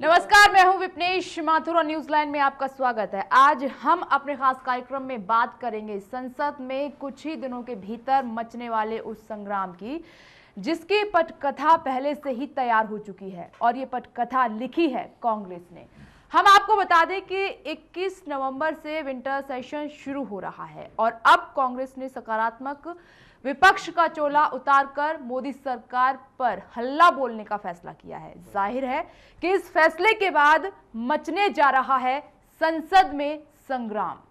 नमस्कार, मैं हूं विपनेश माथुर और न्यूज लाइन में आपका स्वागत है। आज हम अपने खास कार्यक्रम में बात करेंगे संसद में कुछ ही दिनों के भीतर मचने वाले उस संग्राम की, जिसकी पटकथा पहले से ही तैयार हो चुकी है और ये पटकथा लिखी है कांग्रेस ने। हम आपको बता दें कि 21 नवंबर से विंटर सेशन शुरू हो रहा है और अब कांग्रेस ने सकारात्मक विपक्ष का चोला उतारकर मोदी सरकार पर हल्ला बोलने का फैसला किया है। जाहिर है कि इस फैसले के बाद मचने जा रहा है संसद में संग्राम।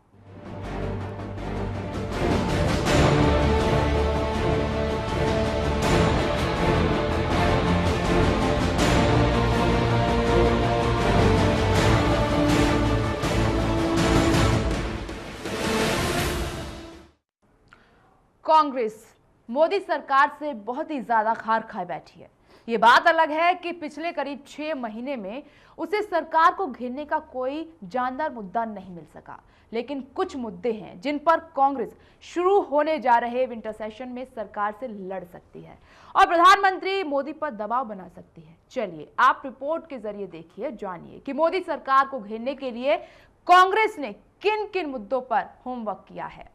कांग्रेस मोदी सरकार से बहुत ही ज्यादा खार खाए बैठी है। ये बात अलग है कि पिछले करीब 6 महीने में उसे सरकार को घेरने का कोई जानदार मुद्दा नहीं मिल सका, लेकिन कुछ मुद्दे हैं जिन पर कांग्रेस शुरू होने जा रहे विंटर सेशन में सरकार से लड़ सकती है और प्रधानमंत्री मोदी पर दबाव बना सकती है। चलिए आप रिपोर्ट के जरिए देखिए, जानिए कि मोदी सरकार को घेरने के लिए कांग्रेस ने किन किन मुद्दों पर होमवर्क किया है।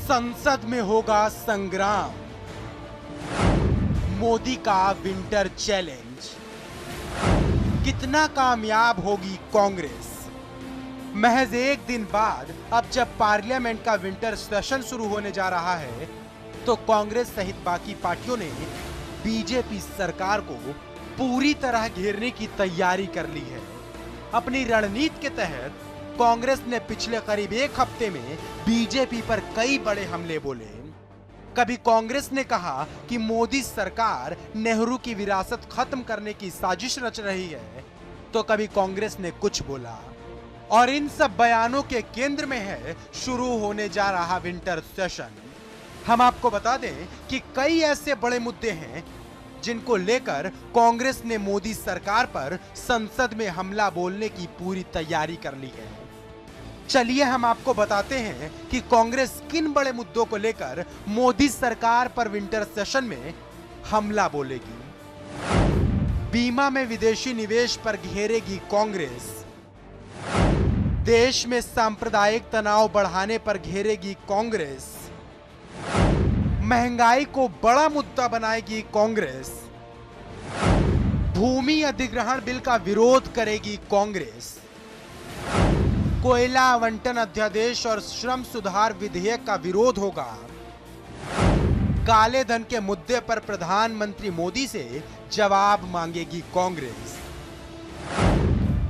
संसद में होगा संग्राम, मोदी का विंटर चैलेंज। कितना कामयाब होगी कांग्रेस? महज एक दिन बाद अब जब पार्लियामेंट का विंटर सेशन शुरू होने जा रहा है तो कांग्रेस सहित बाकी पार्टियों ने बीजेपी सरकार को पूरी तरह घेरने की तैयारी कर ली है। अपनी रणनीति के तहत कांग्रेस ने पिछले करीब एक हफ्ते में बीजेपी पर कई बड़े हमले बोले। कभी कांग्रेस ने कहा कि मोदी सरकार नेहरू की विरासत खत्म करने की साजिश रच रही है, तो कभी कांग्रेस ने कुछ बोला। और इन सब बयानों के केंद्र में है शुरू होने जा रहा विंटर सेशन। हम आपको बता दें कि कई ऐसे बड़े मुद्दे हैं जिनको लेकर कांग्रेस ने मोदी सरकार पर संसद में हमला बोलने की पूरी तैयारी कर ली है। चलिए हम आपको बताते हैं कि कांग्रेस किन बड़े मुद्दों को लेकर मोदी सरकार पर विंटर सेशन में हमला बोलेगी। बीमा में विदेशी निवेश पर घेरेगी कांग्रेस। देश में सांप्रदायिक तनाव बढ़ाने पर घेरेगी कांग्रेस। महंगाई को बड़ा मुद्दा बनाएगी कांग्रेस। भूमि अधिग्रहण बिल का विरोध करेगी कांग्रेस। कोयला आवंटन अध्यादेश और श्रम सुधार विधेयक का विरोध होगा। काले धन के मुद्दे पर प्रधानमंत्री मोदी से जवाब मांगेगी कांग्रेस।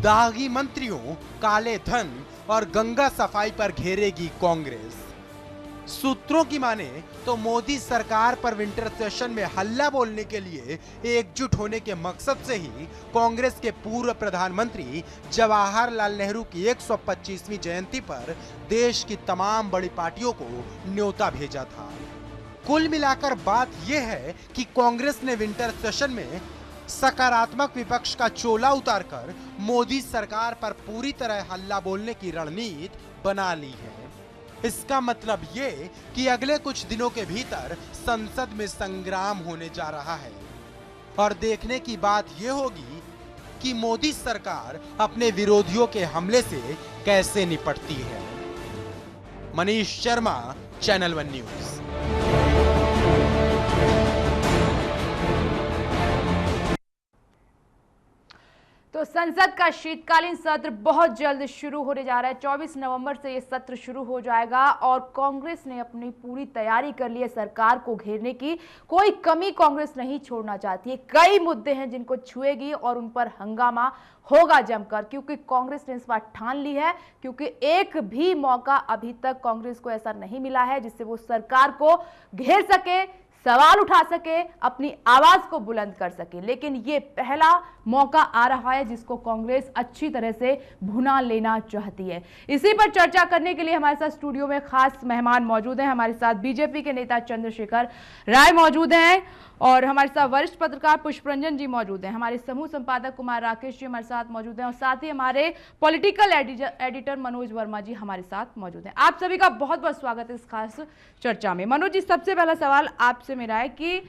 दागी मंत्रियों, काले धन और गंगा सफाई पर घेरेगी कांग्रेस। सूत्रों की माने तो मोदी सरकार पर विंटर सेशन में हल्ला बोलने के लिए एकजुट होने के मकसद से ही कांग्रेस के पूर्व प्रधानमंत्री जवाहरलाल नेहरू की 125वीं जयंती पर देश की तमाम बड़ी पार्टियों को न्योता भेजा था। कुल मिलाकर बात यह है कि कांग्रेस ने विंटर सेशन में सकारात्मक विपक्ष का चोला उतारकर मोदी सरकार पर पूरी तरह हल्ला बोलने की रणनीति बना ली है। इसका मतलब ये कि अगले कुछ दिनों के भीतर संसद में संग्राम होने जा रहा है और देखने की बात यह होगी कि मोदी सरकार अपने विरोधियों के हमले से कैसे निपटती है। Manish Sharma, channel one news. तो संसद का शीतकालीन सत्र बहुत जल्द शुरू होने जा रहा है। 24 नवंबर से यह सत्र शुरू हो जाएगा और कांग्रेस ने अपनी पूरी तैयारी कर ली है सरकार को घेरने की। कोई कमी कांग्रेस नहीं छोड़ना चाहती है। कई मुद्दे हैं जिनको छुएगी और उन पर हंगामा होगा जमकर, क्योंकि कांग्रेस ने इस बार ठान ली है। क्योंकि एक भी मौका अभी तक कांग्रेस को ऐसा नहीं मिला है जिससे वो सरकार को घेर सके, सवाल उठा सके, अपनी आवाज को बुलंद कर सके। लेकिन ये पहला मौका आ रहा है जिसको कांग्रेस अच्छी तरह से भुना लेना चाहती है। इसी पर चर्चा करने के लिए हमारे साथ स्टूडियो में खास मेहमान मौजूद हैं। हमारे साथ बीजेपी के नेता चंद्रशेखर राय मौजूद हैं और हमारे साथ वरिष्ठ पत्रकार पुष्परंजन जी मौजूद हैं, हमारे समूह संपादक कुमार राकेश जी हमारे साथ मौजूद हैं और साथ ही हमारे पॉलिटिकल एडिटर मनोज वर्मा जी हमारे साथ मौजूद हैं। आप सभी का बहुत बहुत स्वागत है इस खास चर्चा में। मनोज जी, सबसे पहला सवाल आपसे मेरा है कि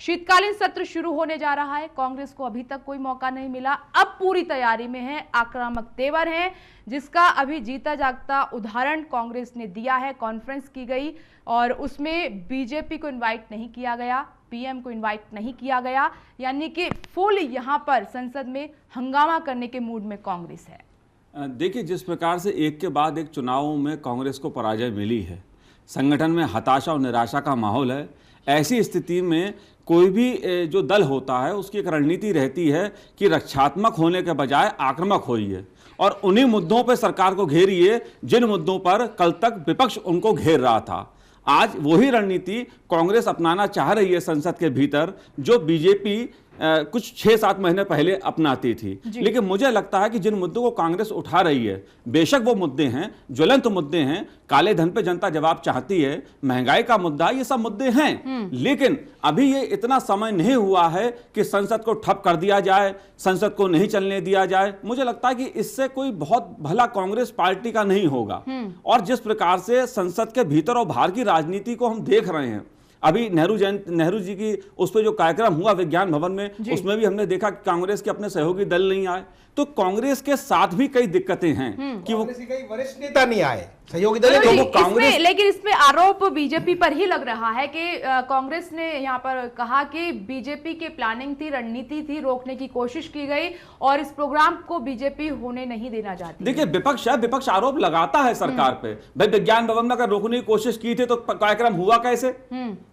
शीतकालीन सत्र शुरू होने जा रहा है, कांग्रेस को अभी तक कोई मौका नहीं मिला, अब पूरी तैयारी में है, आक्रामक तेवर है, जिसका अभी जीता जागता उदाहरण कांग्रेस ने दिया है। कॉन्फ्रेंस की गई और उसमें बीजेपी को इनवाइट नहीं किया गया, पीएम को इनवाइट नहीं किया गया, यानी कि फुल यहां पर संसद में हंगामा करने के मूड में कांग्रेस है। देखिए, जिस प्रकार से एक के बाद एक चुनावों में कांग्रेस को पराजय मिली है, संगठन में हताशा और निराशा का माहौल है, ऐसी स्थिति में कोई भी जो दल होता है उसकी एक रणनीति रहती है कि रक्षात्मक होने के बजाय आक्रामक होइए और उन्हीं मुद्दों पर सरकार को घेरिए जिन मुद्दों पर कल तक विपक्ष उनको घेर रहा था। आज वही रणनीति कांग्रेस अपनाना चाह रही है संसद के भीतर, जो बीजेपी कुछ 6-7 महीने पहले अपनाती थी। लेकिन मुझे लगता है कि जिन मुद्दों को कांग्रेस उठा रही है, बेशक वो मुद्दे हैं, ज्वलंत मुद्दे हैं, काले धन पे जनता जवाब चाहती है, महंगाई का मुद्दा, ये सब मुद्दे हैं, लेकिन अभी ये इतना समय नहीं हुआ है कि संसद को ठप कर दिया जाए, संसद को नहीं चलने दिया जाए। मुझे लगता है कि इससे कोई बहुत भला कांग्रेस पार्टी का नहीं होगा। और जिस प्रकार से संसद के भीतर और बाहर की राजनीति को हम देख रहे हैं, अभी नेहरू जी की उस पर जो कार्यक्रम हुआ विज्ञान भवन में, उसमें भी हमने देखा कि कांग्रेस के अपने सहयोगी दल नहीं आए। तो कांग्रेस के साथ भी कई दिक्कतें हैं कि वो कई वरिष्ठ नेता नहीं आए, सहयोगी दल तो वो कांग्रेस। लेकिन इसमें आरोप बीजेपी पर ही लग रहा है कि कांग्रेस ने यहाँ पर कहा कि बीजेपी की प्लानिंग थी, रणनीति थी, रोकने की कोशिश की गई और इस प्रोग्राम को बीजेपी होने नहीं देना चाहती। देखिए, विपक्ष आरोप लगाता है सरकार पे, भाई विज्ञान भवन में अगर रोकने की कोशिश की थी तो कार्यक्रम हुआ कैसे।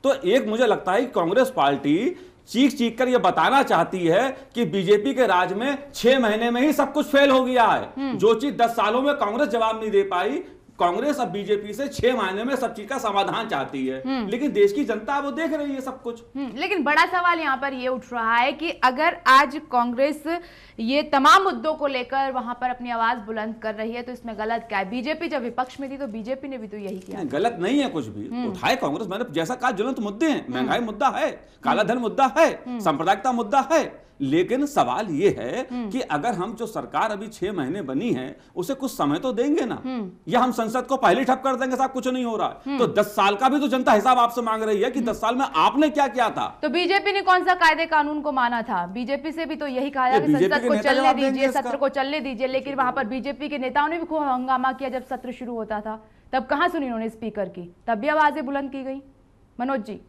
तो एक मुझे लगता है कि कांग्रेस पार्टी चीख कर यह बताना चाहती है कि बीजेपी के राज में 6 महीने में ही सब कुछ फेल हो गया है। जो चीज 10 सालों में कांग्रेस जवाब नहीं दे पाई, कांग्रेस अब बीजेपी से 6 महीने में सब चीज का समाधान चाहती है। लेकिन देश की जनता वो देख रही है सब कुछ। लेकिन बड़ा सवाल यहाँ पर ये उठ रहा है कि अगर आज कांग्रेस ये तमाम मुद्दों को लेकर वहां पर अपनी आवाज बुलंद कर रही है तो इसमें गलत क्या है? बीजेपी जब विपक्ष में थी तो बीजेपी ने भी तो यही किया। गलत नहीं है कुछ भी, उठाए कांग्रेस। मैंने जैसा कहा, ज्वलंत मुद्दे हैं, महंगाई मुद्दा है, काला धन मुद्दा है, सांप्रदायिकता मुद्दा है। लेकिन सवाल यह है कि अगर हम जो सरकार अभी 6 महीने बनी है उसे कुछ समय तो देंगे ना, या हम संसद को पहले ठप कर देंगे, साहब कुछ नहीं हो रहा है। तो 10 साल का भी तो जनता हिसाब आपसे मांग रही है कि 10 साल में आपने क्या किया था। तो बीजेपी ने कौन सा कायदे कानून को माना था? बीजेपी से भी तो यही कहा जाए संसद को चलने दीजिए, सत्र को चलने दीजिए, लेकिन वहां पर बीजेपी के नेताओं ने भी खूब हंगामा किया जब सत्र शुरू होता था। तब कहां सुनी उन्होंने स्पीकर की? तब भी आवाजें बुलंद की गई। मनोज जी,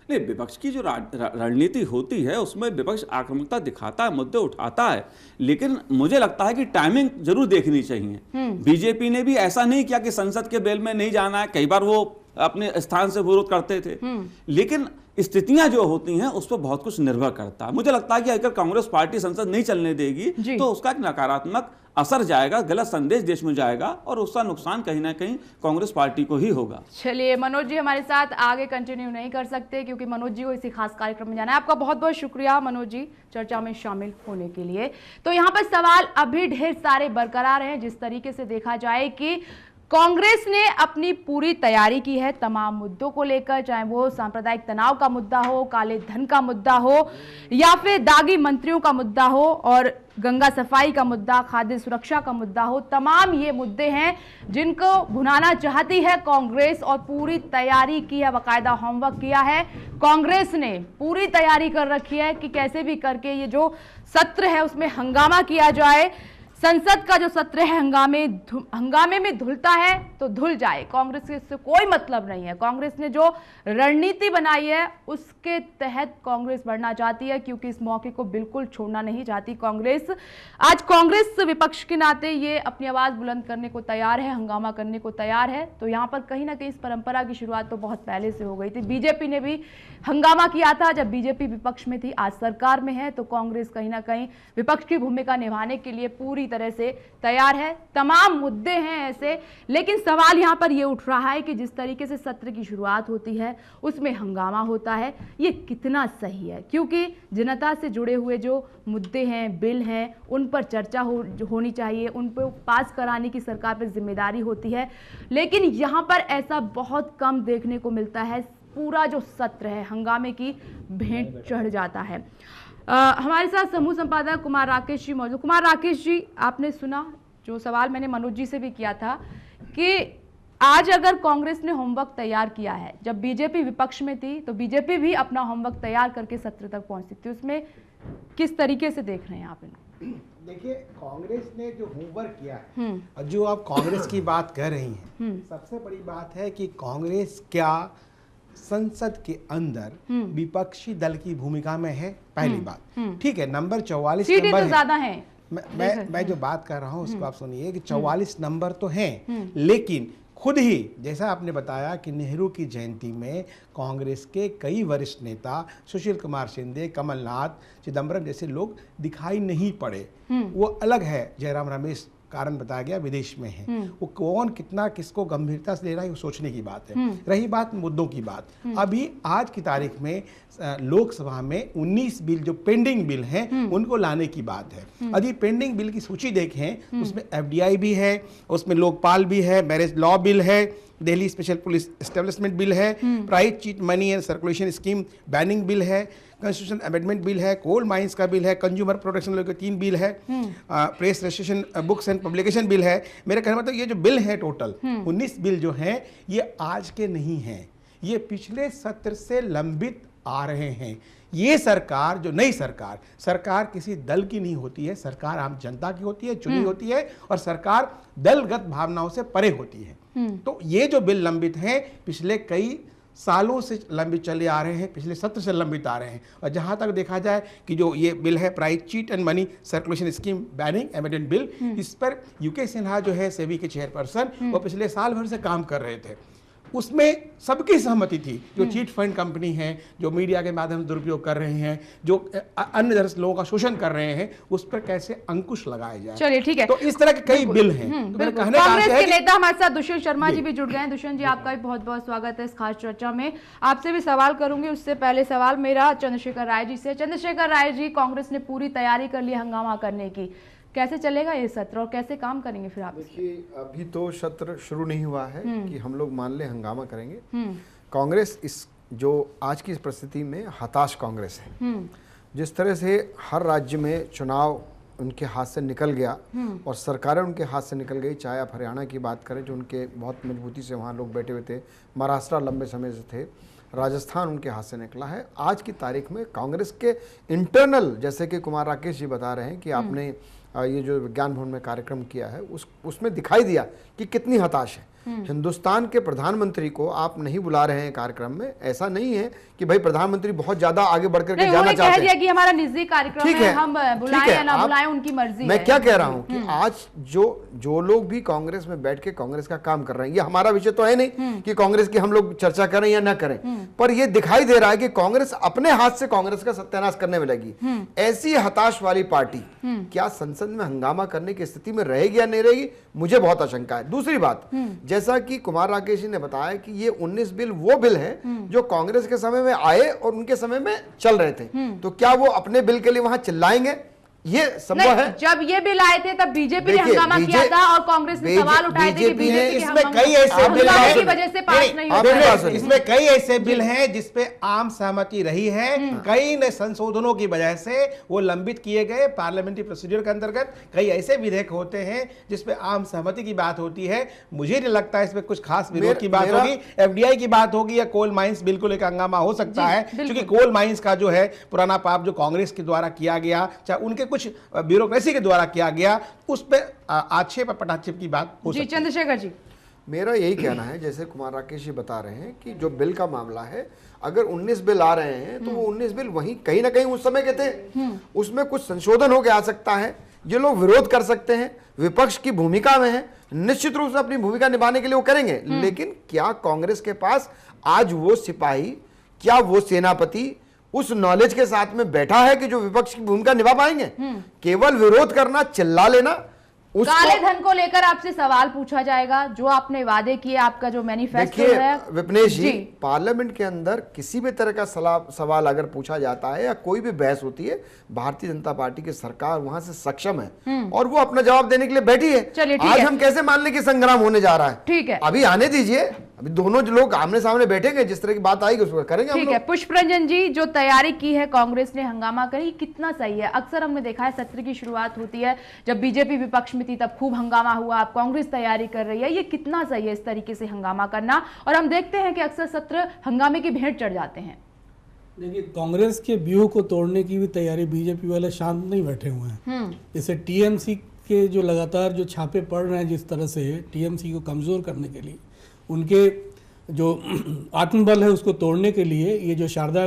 नहीं, विपक्ष की जो रणनीति होती है उसमें विपक्ष आक्रामकता दिखाता है, मुद्दे उठाता है, लेकिन मुझे लगता है कि टाइमिंग जरूर देखनी चाहिए। बीजेपी ने भी ऐसा नहीं किया कि संसद के बेल में नहीं जाना है, कई बार वो अपने स्थान से विरोध करते थे, लेकिन स्थितियां जो होती हैं उस पर बहुत कुछ निर्भर करता है। मुझे लगता है कि अगर कांग्रेस पार्टी संसद नहीं चलने देगी तो उसका एक नकारात्मक असर जाएगा, गलत संदेश देश में जाएगा और उसका नुकसान कहीं ना कहीं कांग्रेस पार्टी को ही होगा। चलिए, मनोज जी हमारे साथ आगे कंटिन्यू नहीं कर सकते क्योंकि मनोज जी को इसी खास कार्यक्रम में जाना है। आपका बहुत बहुत शुक्रिया मनोज जी चर्चा में शामिल होने के लिए। तो यहाँ पर सवाल अभी ढेर सारे बरकरार हैं। जिस तरीके से देखा जाए कि कांग्रेस ने अपनी पूरी तैयारी की है तमाम मुद्दों को लेकर, चाहे वो सांप्रदायिक तनाव का मुद्दा हो, काले धन का मुद्दा हो, या फिर दागी मंत्रियों का मुद्दा हो, और गंगा सफाई का मुद्दा, खाद्य सुरक्षा का मुद्दा हो। तमाम ये मुद्दे हैं जिनको भुनाना चाहती है कांग्रेस और पूरी तैयारी की है, बाकायदा होमवर्क किया है। कांग्रेस ने पूरी तैयारी कर रखी है कि कैसे भी करके ये जो सत्र है उसमें हंगामा किया जाए। संसद का जो सत्र है हंगामे में धुलता है तो धुल जाए, कांग्रेस के इससे कोई मतलब नहीं है। कांग्रेस ने जो रणनीति बनाई है उसके तहत कांग्रेस बढ़ना चाहती है, क्योंकि इस मौके को बिल्कुल छोड़ना नहीं चाहती कांग्रेस। आज कांग्रेस विपक्ष के नाते ये अपनी आवाज बुलंद करने को तैयार है, हंगामा करने को तैयार है। तो यहाँ पर कहीं ना कहीं इस परंपरा की शुरुआत तो बहुत पहले से हो गई थी। बीजेपी ने भी हंगामा किया था जब बीजेपी विपक्ष में थी, आज सरकार में है तो कांग्रेस कहीं ना कहीं विपक्ष की भूमिका निभाने के लिए पूरी तरह से तैयार है। तमाम मुद्दे हैं ऐसे, लेकिन सवाल यहां पर यह उठ रहा है कि जिस तरीके से सत्र की शुरुआत होती है उसमें हंगामा होता है, ये कितना सही है? क्योंकि जनता से जुड़े हुए जो मुद्दे हैं, बिल हैं, उन पर चर्चा होनी चाहिए, उन पर पास कराने की सरकार पर जिम्मेदारी होती है। लेकिन यहां पर ऐसा बहुत कम देखने को मिलता है। पूरा जो सत्र है हंगामे की भेंट चढ़ जाता है। हमारे साथ समूह संपादक कुमार राकेश जी मौजूद। कुमार राकेश जी, आपने सुना जो सवाल मैंने मनोज जी से भी किया था कि आज अगर कांग्रेस ने होमवर्क तैयार किया है, जब बीजेपी विपक्ष में थी तो बीजेपी भी अपना होमवर्क तैयार करके सत्र तक पहुंची थी, उसमें किस तरीके से देख रहे हैं आप इनको? देखिए, कांग्रेस ने जो होमवर्क किया है और जो आप कांग्रेस की बात कर रही हैं, सबसे बड़ी बात है कि कांग्रेस क्या संसद के अंदर विपक्षी दल की भूमिका में है, पहली बात। ठीक है, नंबर 44 सीटें नंबर तो ज्यादा हैं। मैं जो बात कर रहा हूं उसको आप सुनिए कि 44 नंबर तो हैं, लेकिन खुद ही जैसा आपने बताया कि नेहरू की जयंती में कांग्रेस के कई वरिष्ठ नेता सुशील कुमार शिंदे, कमलनाथ, चिदम्बरम जैसे लोग दिखाई नहीं पड़े। वो अलग है, जयराम रमेश कारण बताया गया विदेश में है, वो कौन कितना किसको गंभीरता से ले रहा है वो सोचने की बात है। रही बात मुद्दों की बात, अभी आज की तारीख में लोकसभा में 19 बिल जो पेंडिंग बिल हैं उनको लाने की बात है। यदि पेंडिंग बिल की सूची देखें उसमें एफडीआई भी है, उसमें लोकपाल भी है, मैरिज लॉ बिल है, Delhi special police establishment bill है, prize chit money and circulation scheme banning bill है, कॉन्स्टिट्यूशन अमेंडमेंट बिल है, कोल माइंस का बिल है, कंज्यूमर प्रोटेक्शन लॉ के 3 बिल है, press registration books and publication bill है। मेरे कहने मतलब ये जो बिल है टोटल 19 बिल जो हैं ये आज के नहीं हैं, ये पिछले सत्र से लंबित आ रहे हैं। ये सरकार जो नई सरकार किसी दल की नहीं होती है, सरकार आम जनता की होती है, चुनी होती है, और सरकार दलगत भावनाओं से परे होती है। तो ये जो बिल लंबित हैं पिछले कई सालों से लंबित चले आ रहे हैं, पिछले सत्र से लंबित आ रहे हैं। और जहां तक देखा जाए कि जो ये बिल है prize cheat and money circulation scheme banning amendment bill, इस पर यूके सिन्हा जो है सेबी के चेयरपर्सन वो पिछले साल भर से काम कर रहे थे। उसमें सबकी सहमति थी, जो चीट फंड कंपनी है, जो मीडिया के माध्यम से दुरुपयोग कर रहे हैं, जो अन्य लोगों का शोषण कर रहे हैं, उस पर कैसे अंकुश लगाया जाए। चलिए ठीक है, तो इस तरह के कई बिल हैं। तो मेरे कहने का कांग्रेस आशय है के नेता हमारे साथ दुष्यंत शर्मा जी भी जुड़ गए हैं। दुष्यंत जी, आपका भी बहुत बहुत स्वागत है इस खास चर्चा में। आपसे भी सवाल करूंगी, उससे पहले सवाल मेरा चंद्रशेखर राय जी से। चंद्रशेखर राय जी, कांग्रेस ने पूरी तैयारी कर ली हंगामा करने की, कैसे चलेगा ये सत्र और कैसे काम करेंगे फिर आप? देखिए, अभी तो सत्र शुरू नहीं हुआ है कि हम लोग मान ले हंगामा करेंगे। कांग्रेस इस जो आज की परिस्थिति में हताश कांग्रेस है। जिस तरह से हर राज्य में चुनाव उनके हाथ से निकल गया और सरकारें उनके हाथ से निकल गई, चाहे आप हरियाणा की बात करें जो उनके बहुत मजबूती से वहाँ लोग बैठे हुए थे, महाराष्ट्र लंबे समय से थे, राजस्थान उनके हाथ से निकला है। आज की तारीख में कांग्रेस के इंटरनल, जैसे कि कुमार राकेश जी बता रहे हैं कि आपने ये जो विज्ञान भवन में कार्यक्रम किया है उसमें दिखाई दिया कि कितनी हताश है। हिंदुस्तान के प्रधानमंत्री को आप नहीं बुला रहे हैं कार्यक्रम में, ऐसा नहीं है कि भाई प्रधानमंत्री बहुत ज्यादा आगे बढ़कर के जाना चाहते हैं। कि हमारा निजी कार्यक्रम है, हम बुलाएं या ना बुलाएं उनकी मर्जी है। मैं क्या कह रहा हूं कि आज जो लोग भी कांग्रेस में बैठ के कांग्रेस का काम कर रहे हैं, ये हमारा विषय तो है नहीं कि कांग्रेस की हम लोग चर्चा करें या ना करें, पर ये दिखाई दे रहा है कि कांग्रेस अपने हाथ से कांग्रेस का सत्यानाश करने में लगी। ऐसी हताश वाली पार्टी क्या संसद में हंगामा करने की स्थिति में रहेगी या नहीं रहेगी, मुझे बहुत आशंका है। दूसरी बात, जैसा कि कुमार राकेश जी ने बताया कि ये 19 बिल वो बिल हैं जो कांग्रेस के समय में आए और उनके समय में चल रहे थे, तो क्या वो अपने बिल के लिए वहां चिल्लाएंगे? ये संभव है। जब ये बिल आए थे तब बीजेपी ने हंगामा किया था और कांग्रेस ने सवाल उठाए थे कि बीजेपी इसमें कई ऐसे बिल हैं की वजह से पास नहीं हुआ। इसमें कई ऐसे बिल हैं जिसपे आम सहमति रही है, कई न संशोधनों की वजह से वो लंबित किए गए। पार्लियामेंट्री प्रोसीजर के अंतर्गत कई ऐसे विधेयक होते हैं जिसपे आम सहमति की बात होती है। मुझे नहीं लगता इसमें कुछ खास विरोध की बात होगी। एफडीआई की बात होगी या कोल माइंस बिल को लेकर हंगामा हो सकता है, क्योंकि कोल माइंस का जो है पुराना पाप जो कांग्रेस के द्वारा किया गया, चाहे उनके कुछ ब्यूरोक्रेसी के द्वारा किया गया, उस पर आक्षेप पटाक्षेप की बात हो सकती है। चंद्रशेखर जी, मेरा यही कहना है, जैसे कुमार राकेश जी बता रहे हैं कि जो बिल का मामला है, अगर 19 बिल आ रहे हैं तो वो 19 बिल वहीं कहीं ना कहीं उस समय के थे, उसमें कुछ संशोधन होकर आ सकता है, ये लोग विरोध कर सकते हैं, विपक्ष की भूमिका में है, निश्चित रूप से अपनी भूमिका निभाने के लिए वो करेंगे। लेकिन क्या कांग्रेस के पास आज वो सिपाही, क्या वो सेनापति उस नॉलेज के साथ में बैठा है कि जो विपक्ष की भूमिका निभा पाएंगे? केवल विरोध करना, चिल्ला लेना, काले धन को लेकर आपसे सवाल पूछा जाएगा, जो आपने वादे किए, आपका जो मैनिफेस्टो देखिए है। विपनेश जी, पार्लियामेंट के अंदर किसी भी तरह का सवाल अगर पूछा जाता है या कोई भी बहस होती है, भारतीय जनता पार्टी की सरकार वहां से सक्षम है और वो अपना जवाब देने के लिए बैठी है। चलिए, ठीक आज है। हम कैसे मान लें कि संग्राम होने जा रहा है? ठीक है, अभी आने दीजिए, अभी दोनों जो लोग आमने सामने बैठेंगे, जिस तरह की बात आएगी उसको करेंगे हम ठीक लोग। है। पुष्परंजन जी, जो तैयारी की है कांग्रेस ने, हंगामा करी, कितना सही है? अक्सर हमने देखा है सत्र की शुरुआत होती है जब बीजेपी विपक्ष में थी तब खूब हंगामा हुआ, अब कांग्रेस तैयारी कर रही है, ये कितना सही है इस तरीके से हंगामा करना? और हम देखते हैं कि अक्सर सत्र हंगामे की भेंट चढ़ जाते हैं। देखिए, कांग्रेस के व्यूह को तोड़ने की भी तैयारी, बीजेपी वाले शांत नहीं बैठे हुए हैं। जैसे टीएमसी के जो लगातार जो छापे पड़ रहे हैं, जिस तरह से टीएमसी को कमजोर करने के लिए, उनके जो आत्मबल है उसको तोड़ने के लिए, ये जो शारदा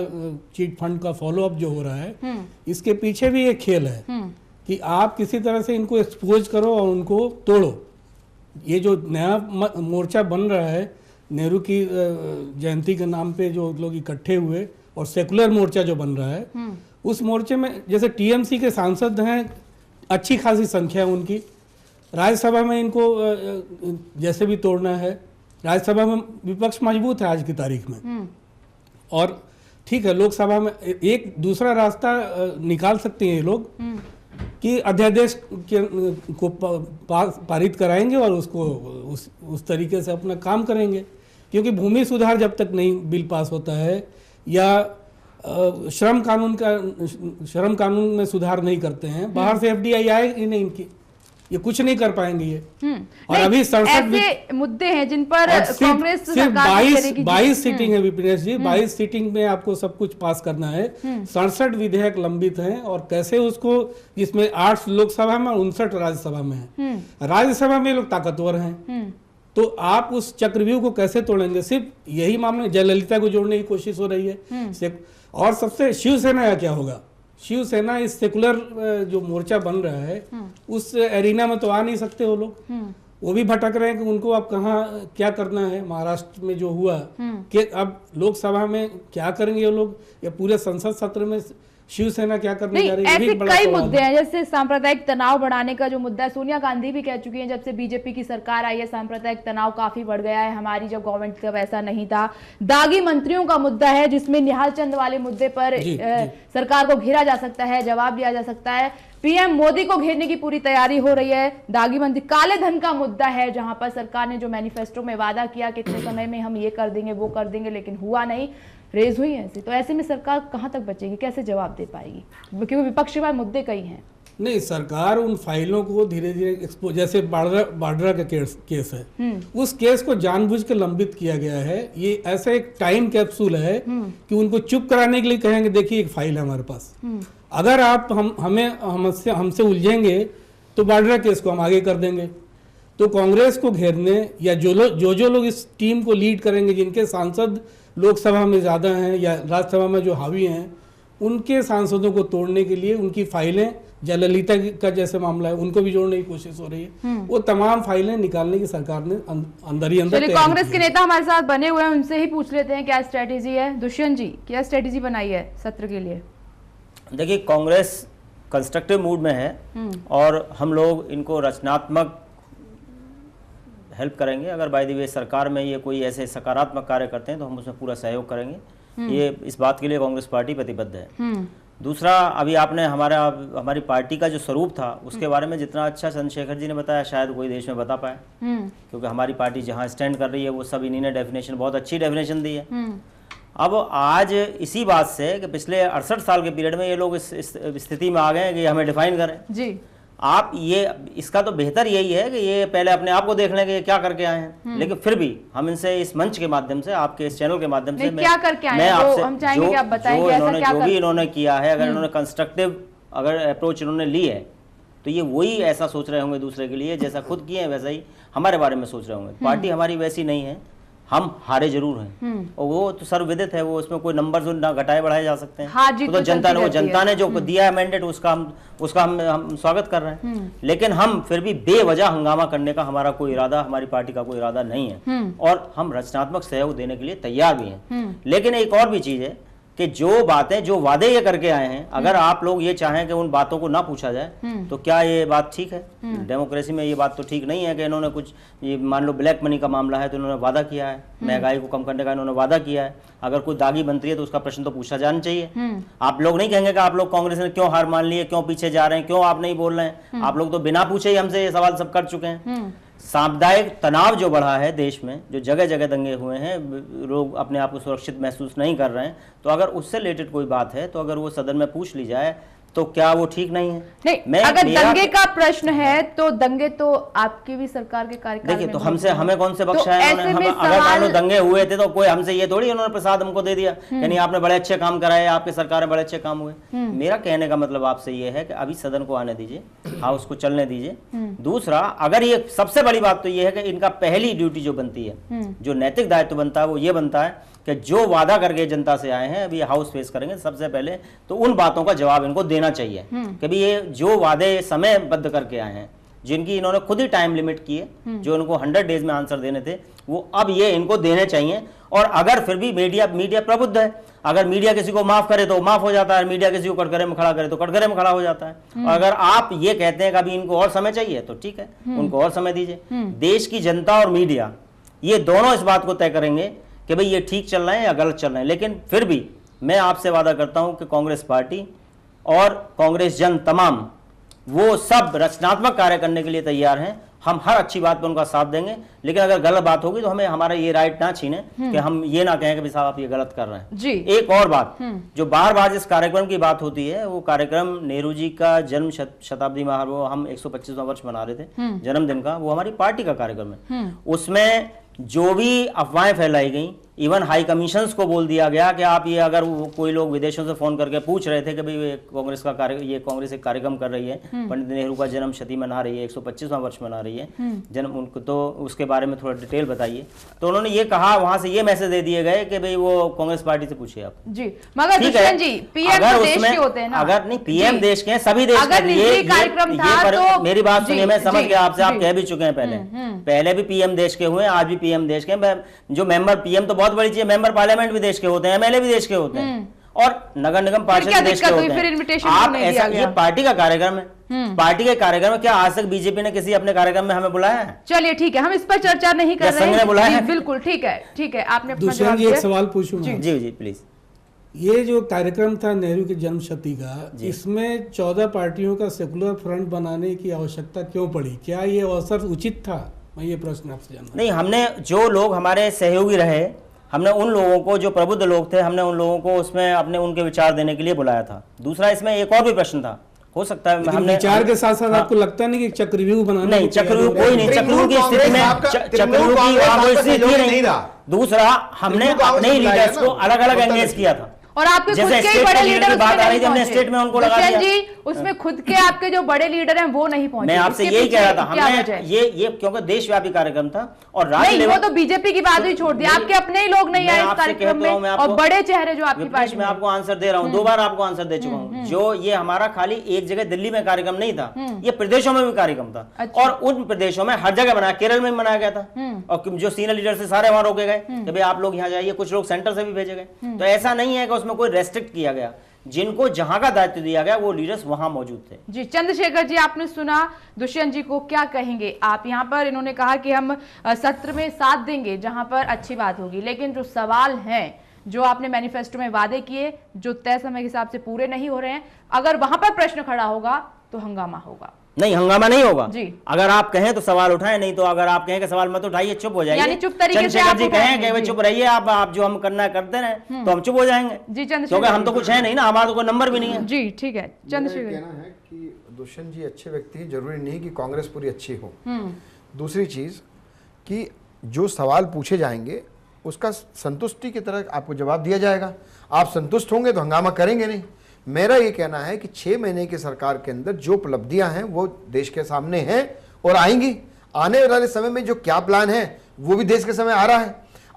चिट फंड का फॉलोअप जो हो रहा है, इसके पीछे भी एक खेल है कि आप किसी तरह से इनको एक्सपोज करो और उनको तोड़ो। ये जो नया मोर्चा बन रहा है, नेहरू की जयंती के नाम पे जो लोग इकट्ठे हुए और सेकुलर मोर्चा जो बन रहा है, उस मोर्चे में जैसे टीएमसी के सांसद हैं, अच्छी खासी संख्या है उनकी, राज्यसभा में इनको जैसे भी तोड़ना है, राज्यसभा में विपक्ष मजबूत है आज की तारीख में, और ठीक है लोकसभा में एक दूसरा रास्ता निकाल सकते हैं ये लोग कि अध्यादेश को पारित कराएंगे और उसको उस तरीके से अपना काम करेंगे, क्योंकि भूमि सुधार जब तक नहीं बिल पास होता है या श्रम कानून में सुधार नहीं करते हैं, बाहर से एफडीआई आएगी नहीं इनकी, ये कुछ नहीं कर पाएंगे ये। और अभी ऐसे मुद्दे हैं जिन पर कांग्रेस सिर्फ 22 सीटिंग है विपिनेश जी, 22 सीटिंग में आपको सब कुछ पास करना है। 67 विधेयक लंबित हैं और कैसे उसको, जिसमें 8 लोकसभा में 59 राज्यसभा में है, राज्यसभा में लोग ताकतवर हैं, तो आप उस चक्रव्यूह को कैसे तोड़ेंगे? सिर्फ यही मामला, जयललिता को जोड़ने की कोशिश हो रही है। और सबसे शिवसेना का क्या होगा? शिवसेना इस सेकुलर जो मोर्चा बन रहा है उस एरिना में तो आ नहीं सकते वो लोग, वो भी भटक रहे हैं कि उनको अब कहाँ क्या करना है। महाराष्ट्र में जो हुआ कि अब लोकसभा में क्या करेंगे वो लोग, या पूरे संसद सत्र में शिवसेना क्या करने जा रही है? ऐसे कई मुद्दे हैं, जैसे सांप्रदायिक तनाव बढ़ाने का जो मुद्दा है, सोनिया गांधी भी कह चुकी हैं जब से बीजेपी की सरकार आई है सांप्रदायिक तनाव काफी बढ़ गया है, हमारी जब गवर्नमेंट तब ऐसा नहीं था। दागी मंत्रियों का मुद्दा है जिसमें निहाल चंद वाले मुद्दे पर सरकार को घेरा जा सकता है, जवाब दिया जा सकता है। पीएम मोदी को घेरने की पूरी तैयारी हो रही है। दागी मंत्री, काले धन का मुद्दा है जहां पर सरकार ने जो मैनिफेस्टो में वादा किया कि इतने समय में हम ये कर देंगे वो कर देंगे, लेकिन हुआ नहीं, रेज हुई ऐसी। तो ऐसे में सरकार कहां तक बचेगी, कैसे जवाब दे पाएगी, क्योंकि विपक्ष के पास मुद्दे कई हैं। नहीं, सरकार उन फाइलों को धीरे धीरे एक्सपोज, जैसे बाड्रा का केस है, उस केस को जानबूझ के लंबित किया गया है। ये ऐसा एक टाइम कैप्सूल है कि उनको चुप कराने के लिए कहेंगे देखिए एक फाइल है हमारे पास, अगर आप हमसे उलझेंगे तो बाड्रा केस को हम आगे कर देंगे। तो कांग्रेस को घेरने या जो लोग इस टीम को लीड करेंगे, जिनके सांसद लोकसभा में ज़्यादा हैं या राज्यसभा में जो हावी हैं, उनके सांसदों को तोड़ने के लिए उनकी फाइलें, जयललिता का जैसे मामला है उनको भी जोड़ने की कोशिश हो रही है। वो तमाम फाइलें निकालने की सरकार ने अंदर ही अंदर। चलिए, कांग्रेस के नेता हमारे साथ बने हुए हैं, उनसे ही पूछ लेते हैं क्या स्ट्रेटेजी है। दुष्यंत जी, क्या स्ट्रेटेजी बनाई है सत्र के लिए? देखिए, कांग्रेस कंस्ट्रक्टिव मूड में है और हम लोग इनको रचनात्मक हेल्प करेंगे। अगर बाय द वे सरकार में ये कोई ऐसे सकारात्मक कार्य करते हैं तो हम उसमें पूरा सहयोग करेंगे। ये इस बात के लिए कांग्रेस पार्टी प्रतिबद्ध है। दूसरा, अभी आपने हमारी पार्टी का जो स्वरूप था उसके बारे में जितना अच्छा चंद्रशेखर जी ने बताया शायद कोई देश में बता पाए, क्योंकि हमारी पार्टी जहाँ स्टैंड कर रही है वो सब इन्हीं ने डेफिनेशन, बहुत अच्छी डेफिनेशन दी है। अब आज इसी बात से कि पिछले 68 साल के पीरियड में ये लोग इस स्थिति में आ गए हैं कि हमें डिफाइन करें जी। आप ये, इसका तो बेहतर यही है कि ये पहले अपने आप को देख लें कि ये क्या करके आए हैं, लेकिन फिर भी हम इनसे इस मंच के माध्यम से, आपके इस चैनल के माध्यम से क्या करके आए हैं, हम चाहेंगे कि आप बताएंगे जो भी इन्होंने किया है, अगर इन्होंने कंस्ट्रक्टिव अगर अप्रोच इन्होंने ली है तो ये वही ऐसा सोच रहे होंगे दूसरे के लिए, जैसा खुद किए हैं वैसा ही हमारे बारे में सोच रहे होंगे। पार्टी हमारी वैसी नहीं है, हम हारे जरूर हैं और वो तो सर्वविदित है, वो उसमें कोई नंबर जो ना घटाए बढ़ाए जा सकते हैं। तो जनता ने जो दिया है मैंडेट उसका हम स्वागत कर रहे हैं, लेकिन हम फिर भी बेवजह हंगामा करने का हमारा कोई इरादा, हमारी पार्टी का कोई इरादा नहीं है और हम रचनात्मक सहयोग देने के लिए तैयार भी हैं। लेकिन एक और भी चीज है कि जो बातें, जो वादे ये करके आए हैं, अगर आप लोग ये चाहें कि उन बातों को ना पूछा जाए, तो क्या ये बात ठीक है? डेमोक्रेसी में ये बात तो ठीक नहीं है कि इन्होंने कुछ, ये मान लो ब्लैक मनी का मामला है तो इन्होंने वादा किया है, महंगाई को कम करने का इन्होंने वादा किया है, अगर कोई दागी बनती है तो उसका प्रश्न तो पूछा जाना चाहिए। आप लोग नहीं कहेंगे कि आप लोग कांग्रेस ने क्यों हार मान ली है, क्यों पीछे जा रहे हैं, क्यों आप नहीं बोल रहे हैं? आप लोग तो बिना पूछे ही हमसे ये सवाल सब कर चुके हैं। सामुदायिक तनाव जो बढ़ा है देश में, जो जगह जगह दंगे हुए हैं, लोग अपने आप को सुरक्षित महसूस नहीं कर रहे हैं, तो अगर उससे रिलेटेड कोई बात है तो अगर वो सदन में पूछ ली जाए तो क्या वो ठीक नहीं है? नहीं, अगर दंगे का प्रश्न है तो दंगे तो आपकी भी सरकार के कार्यकाल में, देखिए, तो हमसे हमें कौन से बख्शा तो है ऐसे उन्होंने? में अगर मान लो सवाल- दंगे हुए थे तो कोई हमसे ये थोड़ी उन्होंने प्रसाद हमको दे दिया, यानी आपने बड़े अच्छे काम कराए, आपकी सरकार में बड़े अच्छे काम हुए। मेरा कहने का मतलब आपसे ये है कि अभी सदन को आने दीजिए, हाउस को चलने दीजिए। दूसरा, अगर ये सबसे बड़ी बात तो ये है कि इनका पहली ड्यूटी जो बनती है, जो नैतिक दायित्व बनता है, वो ये बनता है कि जो वादा करके जनता से आए हैं, अभी हाउस फेस करेंगे सबसे पहले, तो उन बातों का जवाब इनको देना चाहिए कि भाई ये जो वादे समयबद्ध करके आए हैं, जिनकी इन्होंने खुद ही टाइम लिमिट की है, जो इनको 100 डेज में आंसर देने थे, वो अब ये इनको देने चाहिए। और अगर फिर भी मीडिया प्रबुद्ध है, अगर मीडिया किसी को माफ करे तो माफ हो जाता है, मीडिया किसी को कटघरे में खड़ा करे तो कटघरे में खड़ा हो जाता है। और अगर आप ये कहते हैं कि अभी इनको और समय चाहिए तो ठीक है, उनको और समय दीजिए। देश की जनता और मीडिया ये दोनों इस बात को तय करेंगे कि भाई ये ठीक चल रहे हैं या गलत चल रहे हैं। लेकिन फिर भी मैं आपसे वादा करता हूं कि कांग्रेस पार्टी और कांग्रेस जन तमाम, वो सब रचनात्मक कार्य करने के लिए तैयार हैं। हम हर अच्छी बात पर उनका साथ देंगे, लेकिन अगर गलत बात होगी तो हमें हमारा ये राइट ना छीने कि हम ये ना कहें कि साहब आप ये गलत कर रहे हैं जी। एक और बात, जो बार बार जिस कार्यक्रम की बात होती है, वो कार्यक्रम नेहरू जी का जन्म शताब्दी महारोह, हम 125वां वर्ष मना रहे थे जन्मदिन का, वो हमारी पार्टी का कार्यक्रम है। उसमें जो भी अफवाहें फैलाई गई, इवन हाई कमीशंस को बोल दिया गया कि आप ये, अगर कोई लोग विदेशों से फोन करके पूछ रहे थे कि भाई ये कांग्रेस का कांग्रेस एक कार्यक्रम कर रही है, पंडित नेहरू का जन्म शती मना रही है, 125वां वर्ष मना रही है जन्म, उनको तो उसके बारे में थोड़ा डिटेल बताइए। तो उन्होंने ये कहा, वहां से ये मैसेज दे दिए गए कि भाई वो कांग्रेस पार्टी से पूछिए आप जी। मगर ठीक है, दुष्यंत जी, पीएम अगर तो देश उसमें, के होते हैं ना? अगर नहीं, पीएम जी। देश के हैं, सभी देश अगर के निजी ये कार्यक्रम था तो मेरी बात सुनिए, मैं समझ जी, गया आपसे, आप जी। कह भी चुके हैं पहले भी पीएम देश के हुए हैं, आज भी पीएम देश के हैं। जो मेंबर, पीएम तो बहुत बड़ी चीज है, मेंबर पार्लियामेंट भी देश के होते हैं, एमएलए भी देश के होते हैं, और नगर निगम पार्षद क्या भी देश के दिक्कत होते हुई? फिर हैं। invitation आप क्यों नहीं ऐसा, दिया ये गया? पार्टी का कार्यक्रम है, पार्टी के कार्यक्रम में क्या आज तक बीजेपी ने किसी अपने कार्यक्रम में हमें बुलाया है? चलिए ठीक है, हम इस पर चर्चा नहीं कर या रहे संघ ने हैं बुलाया जी, है? बिल्कुल ठीक है, ठीक है, आपने अपना दुष्यंत जवाब जी, एक दिया। सवाल पूछूं मैं? जी जी प्लीज। ये जो कार्यक्रम था नेहरू की जन्म शती का, इसमें 14 पार्टियों का सेकुलर फ्रंट बनाने की आवश्यकता क्यों पड़ी? क्या ये अवसर उचित था? मैं ये प्रश्न आपसे जानना। नहीं, हमने जो लोग हमारे सहयोगी रहे, हमने उन लोगों को, जो प्रबुद्ध लोग थे, हमने उन लोगों को उसमें अपने उनके विचार देने के लिए बुलाया था। दूसरा, इसमें एक और भी प्रश्न था, हो सकता है लेकिन हमने विचार के साथ साथ आपको लगता नहीं कि चक्रव्यूह बनाना? नहीं, चक्रव्यूह कोई नहीं, चक्रव्यूह की स्थिति में चक्रव्यूह की वहां कोई स्थिति नहीं था। दूसरा, हमने अपने ही लीडर्स को अलग अलग एंगेज किया था, और आपके खुद जैसे के ही स्टेट बड़े के लीडर लीडर की बात आ रही थी, हमने उसमें स्टेट में उनको लगा दुष्यंत दिया। जी, उसमें खुद के आपके जो बड़े लीडर हैं वो नहीं पहुंचे। मैं आपसे इसके यही पीछे कह रहा था, क्या वजह हमने है? ये क्योंकि देशव्यापी कार्यक्रम था और राज्य नहीं, वो लेवल, तो बीजेपी की बात ही छोड़ दी, आपके अपने ही लोग नहीं मैं आए इस आपसे कार्यक्रम कहता हूं, में, मैं और आपको- बड़े चेहरे जो आपकी विपक्ष पार्टी में में। आपको आंसर दे रहा हूं, 2 बार आपको आंसर दे चुका हूं। जो ये हमारा खाली एक जगह दिल्ली में कार्यक्रम नहीं था, ये प्रदेशों में भी कार्यक्रम था, अच्छा। और उन प्रदेशों में हर जगह बनाया, केरल में भी मनाया गया था, और जो सीनियर लीडर से सारे वहां रोके गए कि भाई आप लोग यहाँ जाइए, कुछ लोग सेंटर से भी भेजे गए। तो ऐसा नहीं है कि उसमें कोई रेस्ट्रिक्ट किया गया, जिनको जहां का दायित्व दिया गया वो लीडर्स वहां मौजूद थे। जी, चंद्रशेखर जी, आपने सुना दुष्यंत जी को, क्या कहेंगे आप? यहाँ पर इन्होंने कहा कि हम सत्र में साथ देंगे जहां पर अच्छी बात होगी, लेकिन जो सवाल हैं, जो आपने मैनिफेस्टो में वादे किए, जो तय समय के हिसाब से पूरे नहीं हो रहे हैं, अगर वहां पर प्रश्न खड़ा होगा तो हंगामा होगा। नहीं, हंगामा नहीं होगा जी। अगर आप कहें तो सवाल उठाएं, नहीं तो अगर आप कहें कि सवाल मत उठाइए, चुप हो जाइए, यानी चुप तरीके से चंद्रशेखर आप जी कहें उठाएंगे, कि भाई जी। चुप रहिए, आप जो हम करना है करते रहे, तो हम चुप हो जाएंगे, जी, चंद्रशेखर क्योंकि हम तो कुछ है नहीं ना, हमारा तो कोई नंबर भी नहीं है। जी, ठीक है, मेरा चंद्रशेखर। कहना है कि दुष्यंत जी अच्छे व्यक्ति हैं, जरूरी नहीं कि कांग्रेस पूरी अच्छी हो। दूसरी चीज कि जो सवाल पूछे जाएंगे उसका संतुष्टि की तरह आपको जवाब दिया जाएगा। आप संतुष्ट होंगे तो हंगामा करेंगे नहीं। मेरा ये कहना है कि 6 महीने की सरकार के अंदर जो उपलब्धियां हैं वो देश के सामने हैं और आएंगी। आने वाले समय में जो क्या प्लान है वो भी देश के समय आ रहा है।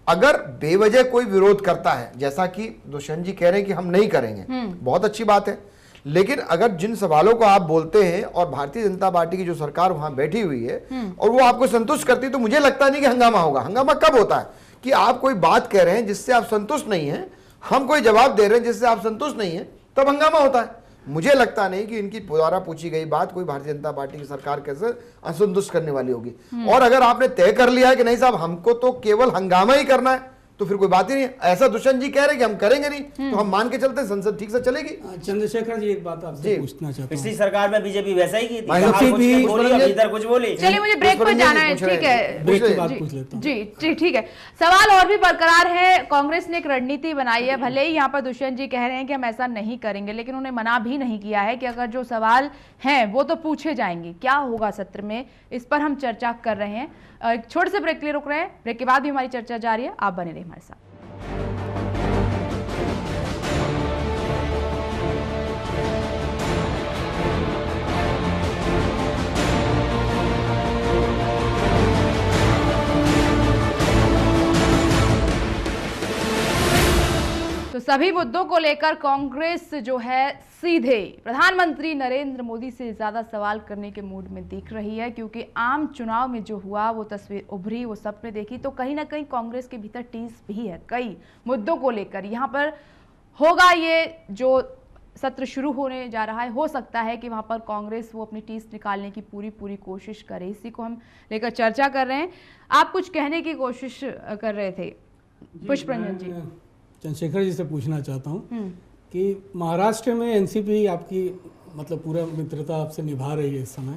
अगर बेवजह कोई विरोध करता है, जैसा कि दुष्यंत जी कह रहे हैं कि हम नहीं करेंगे, बहुत अच्छी बात है, लेकिन अगर जिन सवालों को आप बोलते हैं और भारतीय जनता पार्टी की जो सरकार वहां बैठी हुई है और वो आपको संतुष्ट करती है, तो मुझे लगता नहीं कि हंगामा होगा। हंगामा कब होता है कि आप कोई बात कह रहे हैं जिससे आप संतुष्ट नहीं हैं, हम कोई जवाब दे रहे हैं जिससे आप संतुष्ट नहीं है, तब हंगामा होता है। मुझे लगता नहीं कि इनकी द्वारा पूछी गई बात कोई भारतीय जनता पार्टी की सरकार कैसे असंतुष्ट करने वाली होगी। और अगर आपने तय कर लिया है कि नहीं साहब हमको तो केवल हंगामा ही करना है, तो फिर कोई बात ही नहीं है। ऐसा दुष्यंत जी कह रहे हैं कि हम करेंगे नहीं, तो हम मान के चलते हैं संसद ठीक से चलेगी। चंद्रशेखर जी, एक बात आपसे पूछना चाहता हूँ। पिछली सरकार में बीजेपी वैसा ही की थी, भाई, बाहर कुछ भी- बोली, अब इधर कुछ बोली। चलिए मुझे ब्रेक पर जाना है, ठीक है, ब्रेक के जी, बाद पूछ लेता हूँ। जी जी ठीक है। सवाल और भी बरकरार है। कांग्रेस ने एक रणनीति बनाई है, भले ही यहाँ पर दुष्यंत जी कह रहे हैं कि हम ऐसा नहीं करेंगे, लेकिन उन्होंने मना भी नहीं किया है कि अगर जो सवाल हैं वो तो पूछे जाएंगे। क्या होगा सत्र में, इस पर हम चर्चा कर रहे हैं। एक छोटे से ब्रेक के लिए रुक रहे हैं, ब्रेक के बाद भी हमारी चर्चा जारी है, आप बने रहिए हमारे साथ। तो सभी मुद्दों को लेकर कांग्रेस जो है सीधे प्रधानमंत्री नरेंद्र मोदी से ज्यादा सवाल करने के मूड में दिख रही है, क्योंकि आम चुनाव में जो हुआ वो तस्वीर उभरी, वो सबने देखी। तो कहीं ना कहीं कांग्रेस के भीतर टीस भी है कई मुद्दों को लेकर। यहाँ पर होगा ये जो सत्र शुरू होने जा रहा है, हो सकता है कि वहां पर कांग्रेस वो अपनी टीस निकालने की पूरी कोशिश करे। इसी को हम लेकर चर्चा कर रहे हैं। आप कुछ कहने की कोशिश कर रहे थे पुष्परंजन जी। चंद्रशेखर जी से पूछना चाहता हूँ कि महाराष्ट्र में एनसीपी आपकी मतलब पूरा मित्रता आपसे निभा रही है इस समय,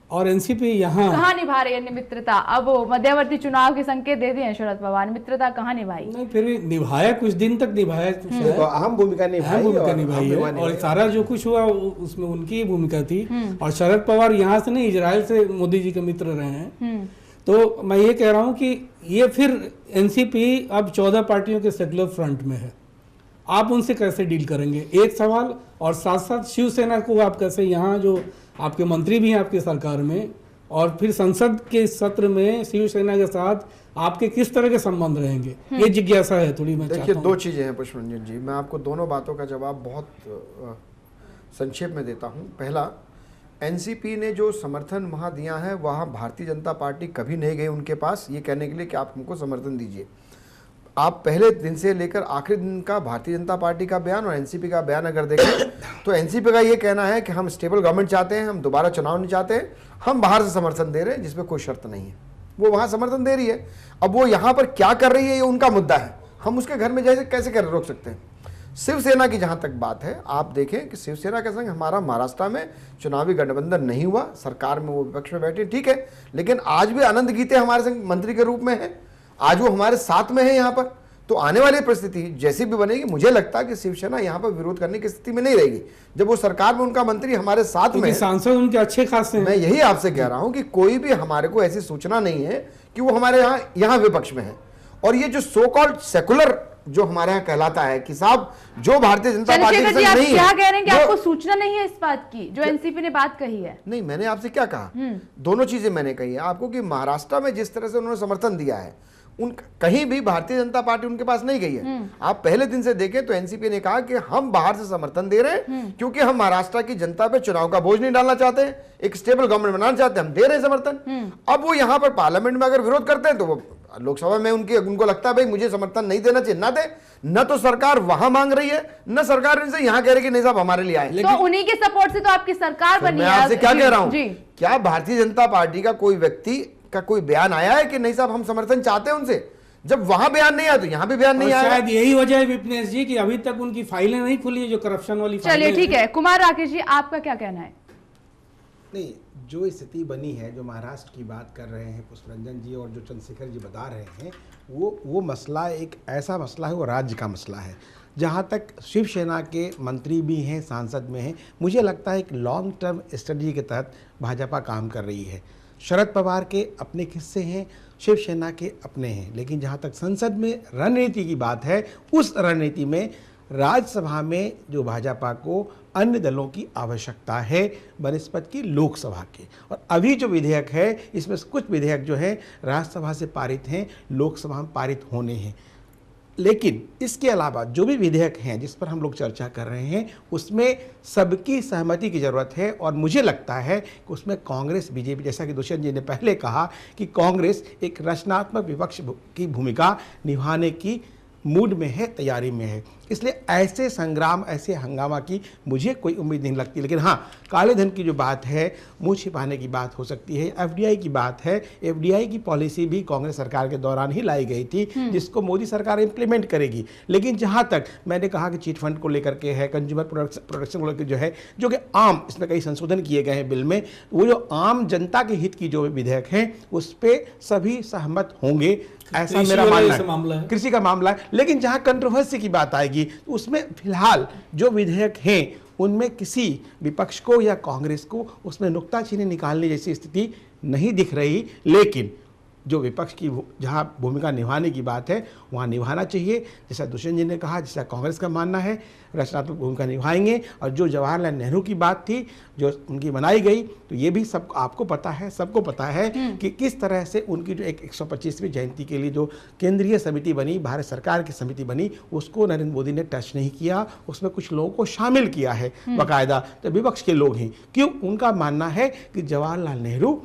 और एनसीपी यहाँ कहाँ निभा रही है मित्रता? अब वो मध्यावर्ती चुनाव के संकेत दे दिए हैं शरद पवार ने, मित्रता कहाँ निभाई? नहीं, फिर भी निभाया, कुछ दिन तक निभाया, देखो, अहम भूमिका निभाई है, और सारा जो कुछ हुआ उसमें उनकी भूमिका थी। और शरद पवार यहाँ से नहीं, इजराइल से मोदी जी के मित्र रहे हैं। तो मैं ये कह रहा हूँ कि ये फिर एनसीपी अब 14 पार्टियों के सेक्युलर फ्रंट में है, आप उनसे कैसे डील करेंगे? एक सवाल। और साथ साथ शिवसेना को आप कैसे, यहाँ जो आपके मंत्री भी हैं आपकी सरकार में, और फिर संसद के सत्र में शिवसेना के साथ आपके किस तरह के संबंध रहेंगे, ये जिज्ञासा है थोड़ी। मैं देखिए, दो चीजें हैं पुष्परंजन जी, मैं आपको दोनों बातों का जवाब बहुत संक्षेप में देता हूँ। पहला, एनसीपी ने जो समर्थन वहाँ दिया है, वहाँ भारतीय जनता पार्टी कभी नहीं गई उनके पास ये कहने के लिए कि आप हमको समर्थन दीजिए। आप पहले दिन से लेकर आखिरी दिन का भारतीय जनता पार्टी का बयान और एनसीपी का बयान अगर देखें तो एनसीपी का ये कहना है कि हम स्टेबल गवर्नमेंट चाहते हैं, हम दोबारा चुनाव नहीं चाहते हैं, हम बाहर से समर्थन दे रहे हैं जिसमें कोई शर्त नहीं है। वो वहाँ समर्थन दे रही है। अब वो यहाँ पर क्या कर रही है ये उनका मुद्दा है, हम उसके घर में जैसे कैसे कर रोक सकते हैं। शिवसेना की जहां तक बात है, आप देखें कि शिवसेना के संग हमारा महाराष्ट्र में चुनावी गठबंधन नहीं हुआ, सरकार में वो विपक्ष में बैठे, ठीक है, लेकिन आज भी आनंद गीते हमारे संग मंत्री के रूप में है, आज वो हमारे साथ में है यहाँ पर। तो आने वाली परिस्थिति जैसी भी बनेगी, मुझे लगता है कि शिवसेना यहाँ पर विरोध करने की स्थिति में नहीं रहेगी जब वो सरकार में उनका मंत्री हमारे साथ में, सांसद उनके अच्छे खासे हैं। मैं यही आपसे कह रहा हूं कि कोई भी हमारे को ऐसी सूचना नहीं है कि वो हमारे यहाँ विपक्ष में है। और ये जो सो कॉल्ड सेकुलर जो हमारे यहाँ कहलाता है कि साहब जो भारतीय जनता पार्टी चंद्रशेखर जी, आप नहीं क्या है, कह रहे हैं कि आपको सूचना नहीं है इस बात की जो एनसीपी ने बात कही है? नहीं, मैंने आपसे क्या कहा, दोनों चीजें मैंने कही है आपको कि महाराष्ट्र में जिस तरह से उन्होंने समर्थन दिया है, उन कहीं भी भारतीय जनता पार्टी उनके पास नहीं गई है। आप पहले दिन से देखें तो एनसीपी ने कहा कि हम बाहर से समर्थन दे रहे हैं क्योंकि हम महाराष्ट्र की जनता पे चुनाव का बोझ नहीं डालना चाहते हैं, एक स्टेबल गवर्नमेंट बनाना चाहते हैं, हम दे रहे हैं समर्थन। अब वो यहाँ पर पार्लियामेंट में अगर विरोध करते हैं तो वो लोकसभा में उनको लगता है भाई मुझे समर्थन नहीं देना चाहिए, ना दे। न तो सरकार वहां मांग रही है, न सरकार इनसे यहाँ कह रही कि नहीं साहब हमारे लिए आए। तो उन्हीं के सपोर्ट से तो आपकी सरकार बनी है। मैं आपसे क्या कह रहा हूं, जी। क्या भारतीय जनता पार्टी का कोई व्यक्ति का कोई बयान आया है कि नहीं साहब हम समर्थन चाहते हैं उनसे? जब वहां बयान नहीं आया तो यहां भी बयान नहीं आया। शायद यही वजह है विपनेश जी कि अभी तक उनकी फाइलें नहीं खुली है, जो करप्शन वाली। चलिए ठीक है, कुमार राकेश जी आपका क्या कहना है? नहीं, जो स्थिति बनी है, जो महाराष्ट्र की बात कर रहे हैं पुष्परंजन जी और जो चंद्रशेखर जी बता रहे हैं, वो मसला एक ऐसा मसला है, वो राज्य का मसला है। जहाँ तक शिवसेना के मंत्री भी हैं, सांसद में हैं, मुझे लगता है एक लॉन्ग टर्म स्ट्रेटजी के तहत भाजपा काम कर रही है। शरद पवार के अपने किस्से हैं, शिवसेना के अपने हैं, लेकिन जहाँ तक संसद में रणनीति की बात है, उस रणनीति में राज्यसभा में जो भाजपा को अन्य दलों की आवश्यकता है बनिस्बत की लोकसभा के। और अभी जो विधेयक है, इसमें कुछ विधेयक जो है राज्यसभा से पारित हैं, लोकसभा में पारित होने हैं। लेकिन इसके अलावा जो भी विधेयक हैं जिस पर हम लोग चर्चा कर रहे हैं, उसमें सबकी सहमति की ज़रूरत है। और मुझे लगता है कि उसमें कांग्रेस, बीजेपी, जैसा कि दुष्यंत जी ने पहले कहा कि कांग्रेस एक रचनात्मक विपक्ष की भूमिका निभाने की मूड में है, तैयारी में है। इसलिए ऐसे संग्राम, ऐसे हंगामा की मुझे कोई उम्मीद नहीं लगती। लेकिन हाँ, काले धन की जो बात है, मुंह छिपाने की बात हो सकती है, एफडीआई की बात है। एफडीआई की पॉलिसी भी कांग्रेस सरकार के दौरान ही लाई गई थी, जिसको मोदी सरकार इंप्लीमेंट करेगी। लेकिन जहां तक मैंने कहा कि चिट फंड को लेकर के है, कंज्यूमर प्रोडक्शन को लेकर जो है, जो कि आम, इसमें कई संशोधन किए गए हैं बिल में, वो जो आम जनता के हित की जो विधेयक है उस पर सभी सहमत होंगे, ऐसा मेरा मानना है। कृषि का मामला है। लेकिन जहां कंट्रोवर्सी की बात आएगी तो उसमें फिलहाल जो विधेयक हैं उनमें किसी विपक्ष को या कांग्रेस को उसमें नुक्ताचीनी निकालने जैसी स्थिति नहीं दिख रही। लेकिन जो विपक्ष की जहां भूमिका निभाने की बात है वहां निभाना चाहिए। जैसा दुष्यंत जी ने कहा, जैसा कांग्रेस का मानना है, रचनात्मक भूमिका निभाएंगे। और जो जवाहरलाल नेहरू की बात थी जो उनकी बनाई गई, तो ये भी सब आपको पता है, सबको पता है कि किस तरह से उनकी जो 125वीं जयंती के लिए जो केंद्रीय समिति बनी, भारत सरकार की समिति बनी, उसको नरेंद्र मोदी ने टच नहीं किया। उसमें कुछ लोगों को शामिल किया है बाकायदा, तो विपक्ष के लोग हैं। क्यों? उनका मानना है कि जवाहरलाल नेहरू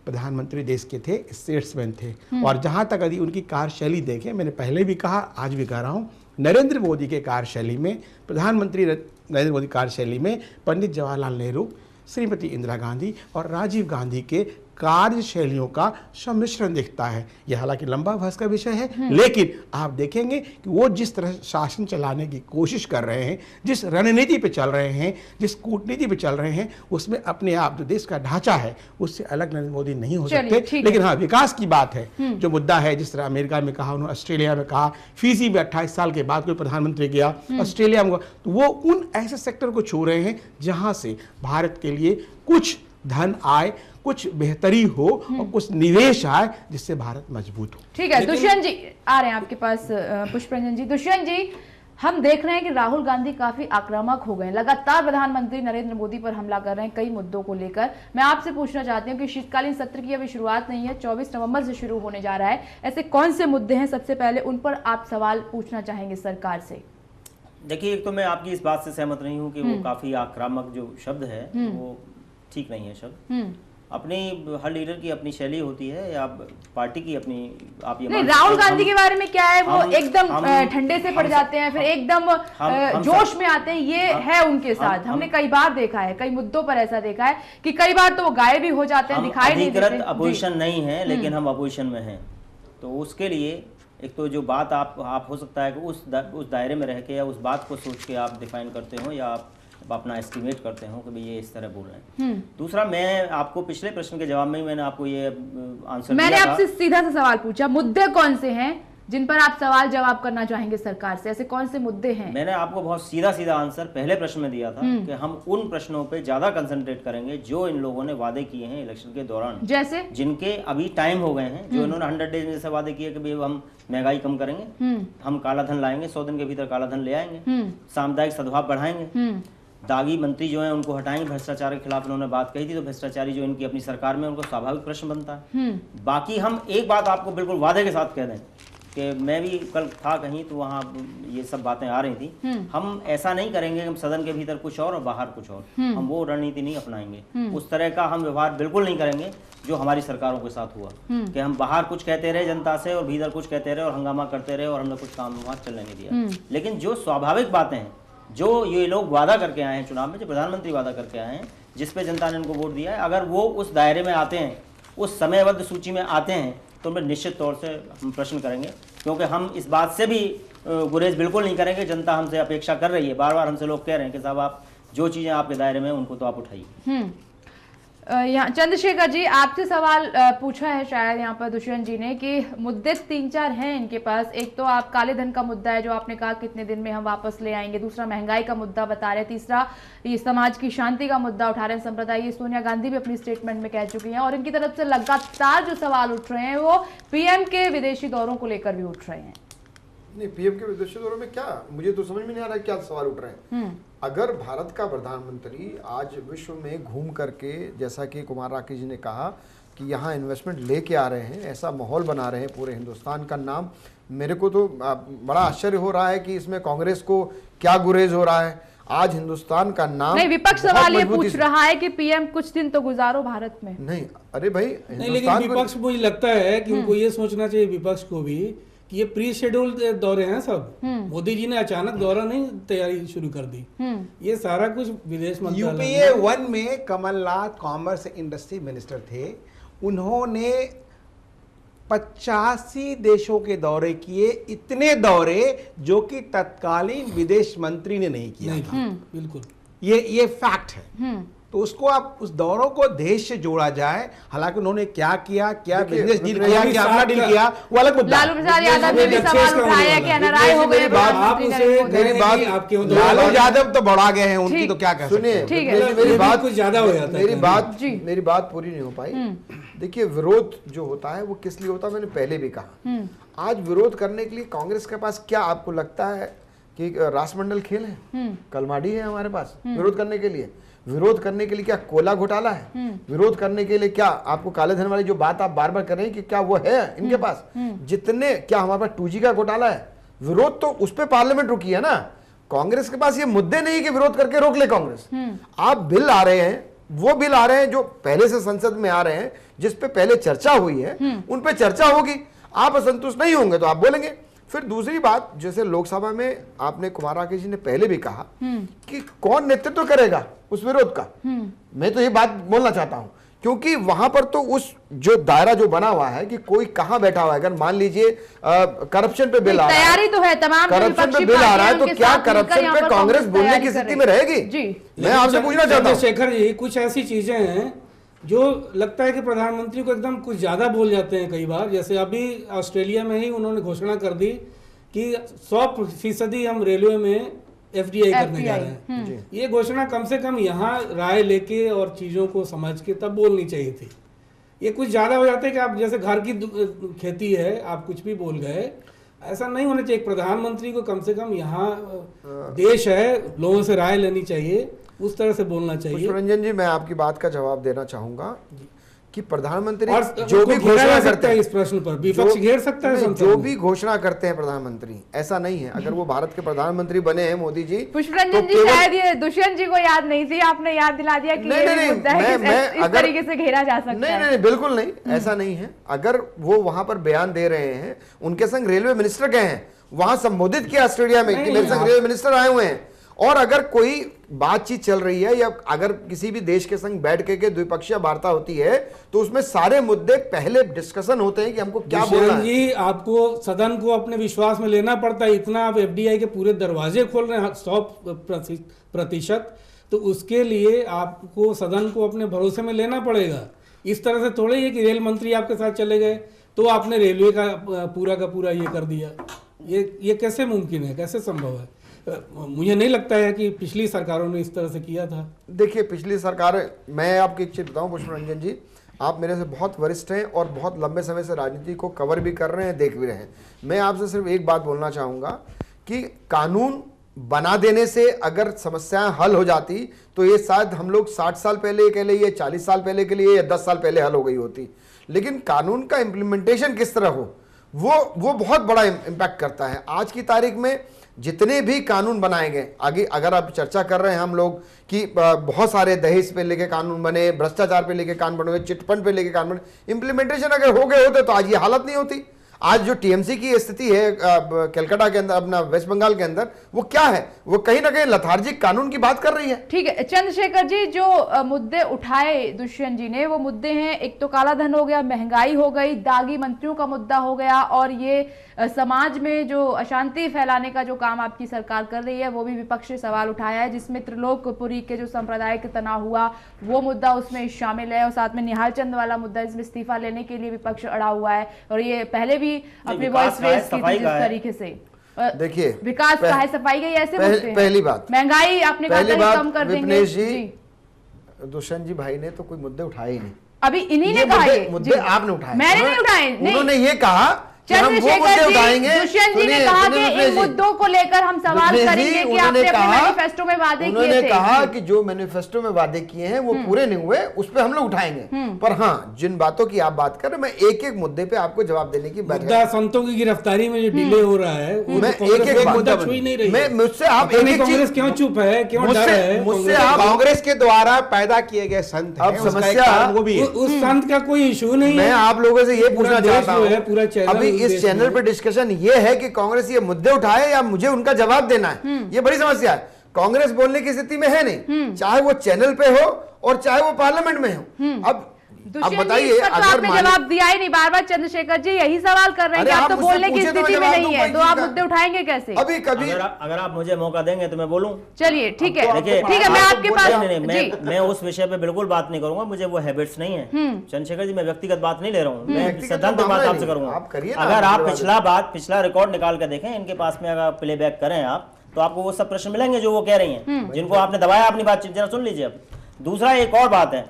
प्रधानमंत्री देश के थे, स्टेट्समैन थे। और जहां तक यदि उनकी कार्यशैली देखें, मैंने पहले भी कहा, आज भी कह रहा हूं, नरेंद्र मोदी के कार्यशैली में, प्रधानमंत्री नरेंद्र मोदी कार्यशैली में पंडित जवाहरलाल नेहरू, श्रीमती इंदिरा गांधी और राजीव गांधी के कार्यशैलियों का सम्मिश्रण दिखता है। यह हालांकि लंबा बहस का विषय है, लेकिन आप देखेंगे कि वो जिस तरह शासन चलाने की कोशिश कर रहे हैं, जिस रणनीति पे चल रहे हैं, जिस कूटनीति पे चल रहे हैं, उसमें अपने आप जो देश का ढांचा है उससे अलग नरेंद्र मोदी नहीं हो सकते। लेकिन हाँ, विकास की बात है, जो मुद्दा है, जिस तरह अमेरिका में कहा, उन्होंने ऑस्ट्रेलिया में कहा, फिजी में 28 साल के बाद कोई प्रधानमंत्री गया, ऑस्ट्रेलिया में, तो वो उन ऐसे सेक्टर को छू रहे हैं जहां से भारत के लिए कुछ धन आए, कुछ बेहतरी हो और कुछ निवेश आए, जिससे भारत मजबूत हो। ठीक है, दुष्यंत जी आ रहे हैं आपके पास। पुष्परंजन जी, दुष्यंत जी, हम देख रहे हैं कि राहुल गांधी काफी आक्रामक हो गए हैं, लगातार प्रधानमंत्री नरेंद्र मोदी पर हमला कर रहे हैं कई मुद्दों को लेकर। मैं आपसे पूछना चाहती हूँ कि शीतकालीन सत्र की अभी शुरुआत नहीं है, 24 नवंबर से शुरू होने जा रहा है, ऐसे कौन से मुद्दे हैं सबसे पहले उन पर आप सवाल पूछना चाहेंगे सरकार से? देखिए, एक तो मैं आपकी इस बात से सहमत नहीं हूँ कि वो काफी आक्रामक जो शब्द है वो ठीक नहीं है शब्द। अपनी हर लीडर की अपनी शैली होती है, या पार्टी की अपनी, आप ये नहीं, राहुल गांधी के बारे में क्या है, वो एकदम ठंडे से पड़ जाते हैं, फिर एकदम जोश में आते हैं, ये है उनके साथ। हमने कई बार देखा है, कई मुद्दों पर ऐसा देखा है कि कई बार तो वो गायब भी हो जाते हैं, दिखाई नहीं देते। अपोजिशन नहीं है, लेकिन हम अपोजिशन में हैं, तो उसके लिए एक तो जो बात आप हो सकता है कि उस दायरे में रह के या उस बात को सोच के आप डिफाइन करते हो या आप अपना एस्टिमेट करते हो कि भाई ये इस तरह बोल रहे हैं। दूसरा, मैं आपको पिछले प्रश्न के जवाब में ही मैंने आपको ये आंसर मैंने आपसे सीधा सा सवाल पूछा, मुद्दे कौन से हैं जिन पर आप सवाल जवाब करना चाहेंगे सरकार से, ऐसे कौन से मुद्दे हैं? मैंने आपको बहुत सीधा सीधा आंसर पहले प्रश्न में दिया था कि हम उन प्रश्नों पे ज्यादा कंसंट्रेट करेंगे जो इन लोगों ने वादे किए हैं इलेक्शन के दौरान, जैसे जिनके अभी टाइम हो गए हैं, जो इन्होंने 100 डेज में जैसे वादे किए कि भाई हम महंगाई कम करेंगे, हम काला धन लाएंगे, 100 दिन के भीतर काला धन ले आएंगे, सामुदायिक सद्भाव बढ़ाएंगे, दागी मंत्री जो है उनको हटाएंगे, भ्रष्टाचार के खिलाफ इन्होंने बात कही थी, तो भ्रष्टाचारी जो इनकी अपनी सरकार में उनको स्वाभाविक प्रश्न बनता है। बाकी हम एक बात आपको बिल्कुल वादे के साथ कह दें कि मैं भी कल था कहीं तो वहाँ ये सब बातें आ रही थी, हम ऐसा नहीं करेंगे कि हम सदन के भीतर कुछ और बाहर कुछ और, हम वो रणनीति नहीं अपनाएंगे, उस तरह का हम व्यवहार बिल्कुल नहीं करेंगे जो हमारी सरकारों के साथ हुआ कि हम बाहर कुछ कहते रहे जनता से और भीतर कुछ कहते रहे और हंगामा करते रहे और हमने कुछ काम वहाँ चलने नहीं दिया। लेकिन जो स्वाभाविक बातें हैं, जो ये लोग वादा करके आए हैं चुनाव में, जो प्रधानमंत्री वादा करके आए हैं, जिस पे जनता ने उनको वोट दिया है, अगर वो उस दायरे में आते हैं, उस समयबद्ध सूची में आते हैं, तो मैं निश्चित तौर से हम प्रश्न करेंगे, क्योंकि हम इस बात से भी गुरेज बिल्कुल नहीं करेंगे। जनता हमसे अपेक्षा कर रही है, बार बार हमसे लोग कह रहे हैं कि साहब आप जो चीज़ें आपके दायरे में उनको तो आप उठाइए। यहाँ चंद्रशेखर जी, आपसे सवाल पूछा है शायद यहाँ पर दुष्यंत जी ने कि मुद्दे 3-4 हैं इनके पास। एक तो आप काले धन का मुद्दा है जो आपने कहा कितने दिन में हम वापस ले आएंगे, दूसरा महंगाई का मुद्दा बता रहे, तीसरा ये समाज की शांति का मुद्दा उठा रहे हैं संप्रदाय, ये सोनिया गांधी भी अपनी स्टेटमेंट में कह चुकी हैं, और इनकी तरफ से लगातार जो सवाल उठ रहे हैं वो पीएम के विदेशी दौरों को लेकर भी उठ रहे हैं। नहीं, पीएम के विदेशी दौरों में क्या, मुझे तो समझ में नहीं आ रहा है क्या सवाल उठ रहे हैं। अगर भारत का प्रधानमंत्री आज विश्व में घूम करके, जैसा कि कुमार राकेश जी ने कहा कि यहाँ इन्वेस्टमेंट लेके आ रहे हैं, ऐसा माहौल बना रहे हैं पूरे हिंदुस्तान का नाम, मेरे को तो बड़ा आश्चर्य हो रहा है कि इसमें कांग्रेस को क्या गुरेज हो रहा है। आज हिंदुस्तान का नाम, नहीं, विपक्ष सवाल ये पूछ रहा है कि पीएम कुछ दिन तो गुजारो भारत में। नहीं, अरे भाई, नहीं, लेकिन विपक्ष मुझे लगता है कि उनको ये सोचना चाहिए विपक्ष को भी कि ये प्री शेड्यूल दौरे हैं सब। मोदी जी ने अचानक दौरा नहीं तैयारी शुरू कर दी। ये सारा कुछ विदेश मंत्रालय यूपीए 1 में कमलनाथ कॉमर्स इंडस्ट्री मिनिस्टर थे, उन्होंने 85 देशों के दौरे किए, इतने दौरे जो कि तत्कालीन विदेश मंत्री ने नहीं किया था। बिल्कुल ये फैक्ट है। तो उसको आप उस दौरों को देश से जोड़ा जाए। हालांकि उन्होंने क्या किया, क्या बिजनेस डील किया, क्या अपना डील किया, वो अलग मुद्दा है। लालू प्रसाद यादव ने भी सवाल उठाया कि अनाराय हो गए मेरी बात लालू यादव तो बढ़ा गए हैं, उनकी तो क्या कह सकते सुनिए, हैं। ठीक है। मेरी बात कुछ ज्यादा हो जाता है। मेरी बात पूरी नहीं हो पाई। देखिए, विरोध जो होता है वो किस लिए होता है, मैंने पहले भी कहा। आज विरोध करने के लिए कांग्रेस के पास क्या आपको लगता है कि राष्ट्रमंडल खेल है, कलमाडी है हमारे पास विरोध करने के लिए? विरोध करने के लिए क्या कोयला घोटाला है? विरोध करने के लिए क्या आपको काले धन वाली जो बात आप बार बार कर रहे हैं कि क्या वो है इनके पास? जितने क्या हमारे पास 2G का घोटाला है? विरोध तो उस पे पार्लियामेंट रुकी है ना। कांग्रेस के पास ये मुद्दे नहीं कि विरोध करके रोक ले कांग्रेस। आप बिल आ रहे हैं, वो बिल आ रहे हैं जो पहले से संसद में आ रहे हैं, जिस पे पहले चर्चा हुई है, उन पे चर्चा होगी। आप असंतुष्ट नहीं होंगे तो आप बोलेंगे। फिर दूसरी बात, जैसे लोकसभा में आपने कुमार राकेश जी ने पहले भी कहा कि कौन नेतृत्व करेगा उस विरोध का। मैं तो ये बात बोलना चाहता हूं, क्योंकि वहां पर तो उस जो दायरा जो बना हुआ है कि कोई कहां बैठा हुआ है। अगर मान लीजिए करप्शन पे बिल आ रहा है, तैयारी तो है, तमाम करप्शन पे बिल आ रहा है, तो क्या करप्शन पे कांग्रेस बोलने की स्थिति में रहेगी? जी, मैं आपसे पूछना चाहता हूं। चंद्रशेखर जी, कुछ ऐसी चीजें हैं जो लगता है कि प्रधानमंत्री को एकदम कुछ ज्यादा बोल जाते हैं कई बार। जैसे अभी ऑस्ट्रेलिया में ही उन्होंने घोषणा कर दी कि 100% हम रेलवे में FDI करने जा रहे हैं। ये घोषणा कम से कम यहाँ राय लेके और चीजों को समझ के तब बोलनी चाहिए थी। ये कुछ ज्यादा हो जाता है कि आप जैसे घर की खेती है, आप कुछ भी बोल गए, ऐसा नहीं होना चाहिए। प्रधानमंत्री को कम से कम यहाँ देश है, लोगों से राय लेनी चाहिए, उस तरह से बोलना चाहिए। पुष्परंजन जी, मैं आपकी बात का जवाब देना चाहूंगा कि प्रधानमंत्री और जो भी घोषणा करते हैं इस प्रश्न पर विपक्ष घेर सकता है संसद जो में। भी घोषणा करते हैं प्रधानमंत्री, ऐसा नहीं है। अगर वो भारत के प्रधानमंत्री बने हैं मोदी जी, पुष्परंजन जी शायद ये दुष्यंत जी को याद नहीं थी, आपने याद दिला दिया कि ये भी मुद्दा है कि इस तरीके से घेरा जा सकता है। नहीं, बिल्कुल नहीं, ऐसा नहीं है। अगर वो वहां पर बयान दे रहे हैं, उनके संग रेलवे मिनिस्टर गए हैं, वहां संबोधित किया ऑस्ट्रेलिया में कि मेरे संग रेलवे मिनिस्टर आए हुए हैं, और अगर कोई बातचीत चल रही है या अगर किसी भी देश के संग बैठ के द्विपक्षीय वार्ता होती है, तो उसमें सारे मुद्दे पहले डिस्कशन होते हैं कि हमको क्या बोलना है। जी, आपको सदन को अपने विश्वास में लेना पड़ता है। इतना आप FDI के पूरे दरवाजे खोल रहे हैं 100%, तो उसके लिए आपको सदन को अपने भरोसे में लेना पड़ेगा। इस तरह से थोड़े ही कि रेल मंत्री आपके साथ चले गए तो आपने रेलवे का पूरा ये कर दिया। ये कैसे मुमकिन है, कैसे संभव है? मुझे नहीं लगता है कि पिछली सरकारों ने इस तरह से किया था। देखिए, पिछली सरकार, मैं आपको एक चीज बताऊं पुष्परंजन जी, आप मेरे से बहुत वरिष्ठ हैं और बहुत लंबे समय से राजनीति को कवर भी कर रहे हैं, देख भी रहे हैं। मैं आपसे सिर्फ एक बात बोलना चाहूंगा कि कानून बना देने से अगर समस्याएं हल हो जाती तो ये शायद हम लोग 60 साल पहले के लिए, 40 साल पहले के लिए या 10 साल पहले हल हो गई होती। लेकिन कानून का इम्प्लीमेंटेशन किस तरह हो, वो बहुत बड़ा इम्पैक्ट करता है। आज की तारीख में जितने भी कानून बनाए गए, आगे अगर आप चर्चा कर रहे हैं हम लोग कि बहुत सारे दहेज पे लेके कानून बने, भ्रष्टाचार पे लेके कानून बने, चिटफंड पे लेके कानून बने, इम्प्लीमेंटेशन अगर हो गए होते तो आज ये हालत नहीं होती। आज जो TMC की स्थिति है कलकत्ता के अंदर, अपना वेस्ट बंगाल के अंदर, वो क्या है? वो कहीं ना कहीं लथार्जिक कानून की बात कर रही है। ठीक है चंद्रशेखर जी, जो मुद्दे उठाए दुष्यंत जी ने, वो मुद्दे हैं, एक तो काला धन हो गया, महंगाई हो गई, दागी मंत्रियों का मुद्दा हो गया, और ये समाज में जो अशांति फैलाने का जो काम आपकी सरकार कर रही है वो भी विपक्ष ने सवाल उठाया है, जिसमें त्रिलोकपुरी के जो सांप्रदायिक तनाव हुआ वो मुद्दा उसमें शामिल है, और साथ में निहाल चंद वाला मुद्दा, जिसमें इस्तीफा लेने के लिए विपक्ष अड़ा हुआ है, और ये पहले भी अपनी वॉइस रेज की थी जिस तरीके से। देखिए, विकास का है, सफाई गई, ऐसे मुद्दे हैं। पहली बात, महंगाई आपने कहा कम कर देंगे। विपनेश जी, दुष्यंत जी भाई ने तो कोई मुद्दे उठाए ही नहीं। अभी इन्हीं ने कहा, मुद्दे आपने उठाए, मैंने नहीं उठाए। उन्होंने ये कहा चंद्रशेखर जी, दुष्यंत जी ने कहा कि इन मुद्दों को लेकर हम सवाल करेंगे कि आपने अपने मैनिफेस्टो में वादे किए थे। उन्होंने कहा कि जो मैनिफेस्टो में वादे किए हैं वो पूरे नहीं हुए, उस पे हम लोग उठाएंगे। पर हाँ, जिन बातों की आप बात कर रहे हैं, मैं एक एक मुद्दे पे आपको जवाब देने की बात। मुद्दा संतों की गिरफ्तारी में जो डिले हो रहा है, मैं एक एक मुद्दा छू ही नहीं रही। मैं मुझसे आप एक कांग्रेस क्यों चुप है, क्यों डर है? मुझसे आप कांग्रेस के द्वारा पैदा किए गए संत हैं, अब समस्या उस संत का कोई इशू नहीं है। मैं आप लोगों से ये पूछना चाहता हूँ, पूरा चैनल देश इस चैनल में। पे डिस्कशन ये है कि कांग्रेस ये मुद्दे उठाए या मुझे उनका जवाब देना है, ये बड़ी समस्या है। कांग्रेस बोलने की स्थिति में है नहीं, चाहे वो चैनल पे हो और चाहे वो पार्लियामेंट में हो। अब दुष्यंत जी, बताइए, इस पर तो अगर आपने मान- जवाब दिया ही नहीं। बार बार चंद्रशेखर जी यही सवाल कर रहे हैं अरे कि आप आप तो मुझसे बोलने की पूछे तो मैं स्थिति में जवाब नहीं दूं है, कोई तो चीज आप का। मुद्दे उठाएंगे कैसे? अभी कभी अगर आप मुझे मौका देंगे तो मैं बोलूं। चलिए ठीक है, अब तो ठीक है, मैं आप आपके बोल पास रहे नहीं, नहीं, जी मैं उस विषय पे बिल्कुल बात नहीं करूंगा, मुझे वो हैबिट्स नहीं है। चंद्रशेखर जी, मैं व्यक्तिगत बात नहीं ले रहा हूँ, मैं व्यक्तिगत सिद्धांत तो बात मामला आपसे नहीं, करूंगा। आप करिए ना, अगर आप आप धन्यवाद। पिछला रिकॉर्ड निकाल के देखें, इनके पास में अगर प्लेबैक करें आप, तो आपको वो सब प्रश्न मिलेंगे जो वो कह रही हैं, जिनको आपने दबाया अपनी बातचीत। जरा सुन लीजिए। अब दूसरा एक और बात है,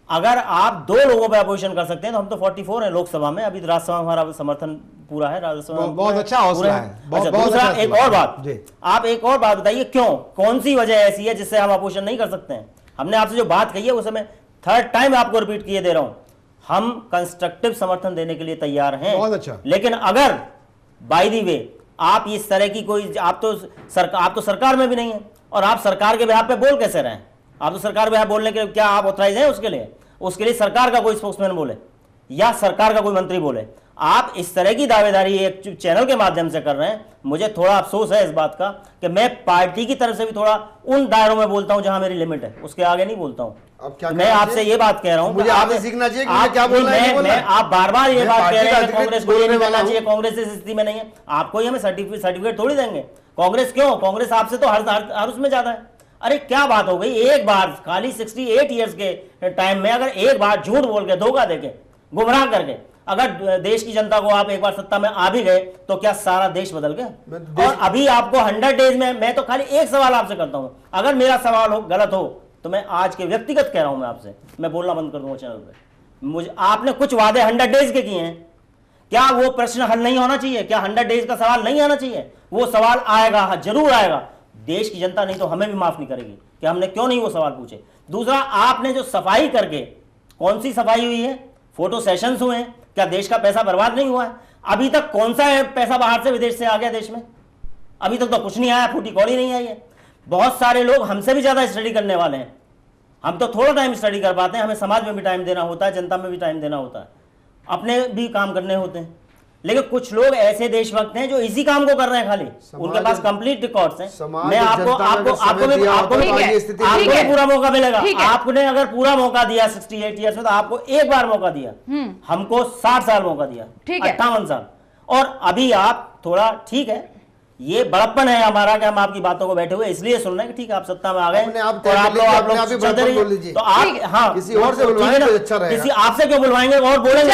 अगर आप 2 लोगों पे अपोजिशन कर सकते हैं तो हम तो 44 हैं लोकसभा में, अभी राज्यसभा में हमारा समर्थन पूरा है, राज्यसभा में बहुत अच्छा हौसला है, अच्छा, बहुत दूसरा अच्छा एक हौसला और है। बात, जी। आप एक और बात बताइए, क्यों, कौन सी वजह ऐसी है जिससे हम अपोजिशन नहीं कर सकते हैं? हमने आपसे जो बात कही है उसे मैं 3rd टाइम आपको रिपीट किए दे रहा हूं, हम कंस्ट्रक्टिव समर्थन देने के लिए तैयार हैं। बहुत अच्छा। लेकिन अगर बाय द वे आप इस तरह की कोई, आप तो सरकार में भी नहीं है, और आप सरकार के बिहाफ पे बोल कैसे रहे हैं? आप तो सरकार बिहाफ बोलने के लिए क्या आप ऑथराइज हैं उसके लिए सरकार का कोई स्पोक्समैन बोले या सरकार का कोई मंत्री बोले? आप इस तरह की दावेदारी एक चैनल के माध्यम से कर रहे हैं। मुझे थोड़ा अफसोस है इस बात का कि मैं पार्टी की तरफ से भी थोड़ा उन दायरों में बोलता हूं जहां मेरी लिमिट है, उसके आगे नहीं बोलता हूं। अब क्या मैं करना आपसे चाहिए? ये बात कह रहा हूं, मुझे आपसे सीखना चाहिए कि मुझे क्या बोलना है, नहीं बोलना है। आप बार बार ये मैं बात कह पार्टी रहे का हैं कि अधिकृत कांग्रेस को ये बोलने नहीं वाला करना चाहिए, हूं। कांग्रेस इस स्थिति में नहीं है। आपको ये हमें सर्टिफिकेट थोड़ी देंगे। कांग्रेस क्यों? कांग्रेस आपसे तो हर उसमें ज्यादा है। अरे क्या बात हो गई, एक बार खाली 68 ईयर्स के टाइम में अगर एक बार झूठ बोल के, धोखा देके, गुमराह करके अगर देश की जनता को आप एक बार सत्ता में आ भी गए तो क्या सारा देश बदल गया? और अभी आपको 100 डेज में, मैं तो खाली एक सवाल आपसे करता हूं, अगर मेरा सवाल हो गलत हो तो मैं आज के व्यक्तिगत कह रहा हूं, मैं आपसे, मैं बोलना बंद कर दूंगा चैनल पे। मुझे आपने कुछ वादे 100 डेज के किए हैं, क्या वो प्रश्न हल नहीं होना चाहिए? क्या 100 डेज का सवाल नहीं आना चाहिए? वो सवाल आएगा, जरूर आएगा। देश की जनता नहीं तो हमें भी माफ नहीं करेगी कि हमने क्यों नहीं वो सवाल पूछे। दूसरा, आपने जो सफाई करके, कौन सी सफाई हुई है? फोटो सेशंस हुए हैं, क्या देश का पैसा बर्बाद नहीं हुआ है? अभी तक कौन सा पैसा बाहर से, विदेश से आ गया देश में? अभी तक तो कुछ नहीं आया, फूटी कौड़ी नहीं आई है। बहुत सारे लोग हमसे भी ज्यादा स्टडी करने वाले हैं, हम तो थोड़ा टाइम स्टडी कर पाते हैं, हमें समाज में भी टाइम देना होता है, जनता में भी टाइम देना होता है, अपने भी काम करने होते हैं। लेकिन कुछ लोग ऐसे देशभक्त हैं जो इसी काम को कर रहे हैं, खाली उनके पास कंप्लीट रिकॉर्ड्स हैं। मैं आपको भी पूरा मौका मिलेगा। आपने अगर पूरा मौका दिया 68 ईयर्स में, तो आपको एक बार मौका दिया, हमको 60 साल मौका दिया, 58 साल। और अभी आप थोड़ा, ठीक है, ये बड़प्पन है हमारा कि हम आपकी बातों को बैठे हुए इसलिए सुन रहे हैं कि ठीक है आप सत्ता में आ गए अपने आप और आप लोग चलते रहिए। बोल लीजिए। तो आप, हाँ, किसी और से बुलवाएं तो अच्छा रहेगा। किसी आपसे क्यों बुलवाएंगे? और बोलेंगे,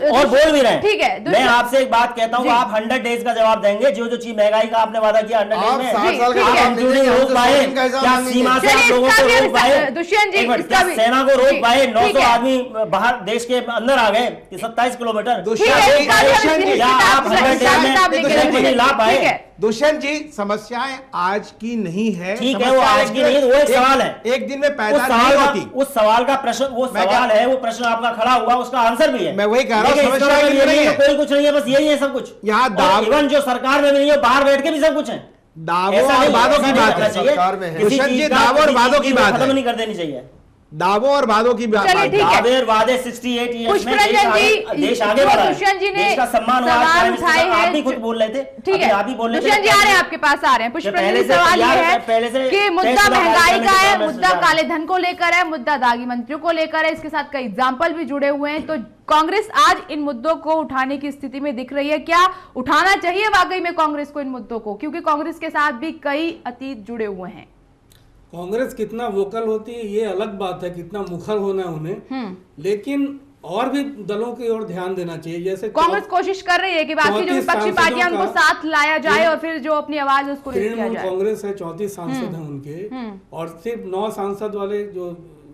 और बोल भी रहे हैं। ठीक है, मैं आपसे एक बात कहता हूँ, आप 100 डेज का जवाब देंगे, जो चीज महंगाई का आपने वादा किया 100 डेज में, आप इंक्लूडिंग रोक पाए? क्या सीमा से आप लोगों को रोक पाए? दुष्यंत जी, क्या सेना को रोक पाए? 900 आदमी बाहर देश के अंदर आ गए, 27 किलोमीटर। क्या आप 100 डेज में ला पाए? दुष्यंत जी, समस्याएं आज की नहीं है, ठीक है, वो आज की नहीं, वो एक सवाल है, एक दिन में पैदा नहीं होती। उस सवाल का प्रश्न, वो सवाल है, वो प्रश्न आपका खड़ा हुआ, उसका आंसर भी है। मैं वही कह रहा हूं, समस्या कोई कुछ नहीं है, बस यही है सब कुछ। यहाँ दाव, इवन जो सरकार में भी नहीं है, बाहर बैठ के भी सब कुछ है। दावों और वादों की बात है। दुष्यंत जी, दावों और वादों की बात खत्म नहीं कर देनी चाहिए। दावों और वादों की बात, दावे और वादे 68 ईयर्स में देश आगे बढ़ा है, देश का सम्मान हुआ है। आप भी खुद बोल रहे थे, ठीक है, आप भी बोल रहे थे। दुष्यंत जी आ रहे हैं, आपके पास आ रहे हैं। पुष्परंजन जी, सवाल ये है कि मुद्दा महंगाई का है, मुद्दा काले धन को लेकर है, मुद्दा दागी मंत्रियों को लेकर है, इसके साथ कई एग्जाम्पल भी जुड़े हुए हैं। तो कांग्रेस आज इन मुद्दों को उठाने की स्थिति में दिख रही है। क्या उठाना चाहिए वाकई में कांग्रेस को इन मुद्दों को? क्योंकि कांग्रेस के साथ भी कई अतीत जुड़े हुए हैं। कांग्रेस कितना वोकल होती है ये अलग बात है, कितना मुखर होना है उन्हें, लेकिन और भी दलों की ओर ध्यान देना चाहिए। जैसे कांग्रेस कोशिश कर रही है कि बाकी जो विपक्षी पार्टियां उनको साथ लाया जाए और फिर जो अपनी आवाज उसको रेज किया जाए। कांग्रेस है, 34 सांसद हैं उनके, और सिर्फ 9 सांसद वाले जो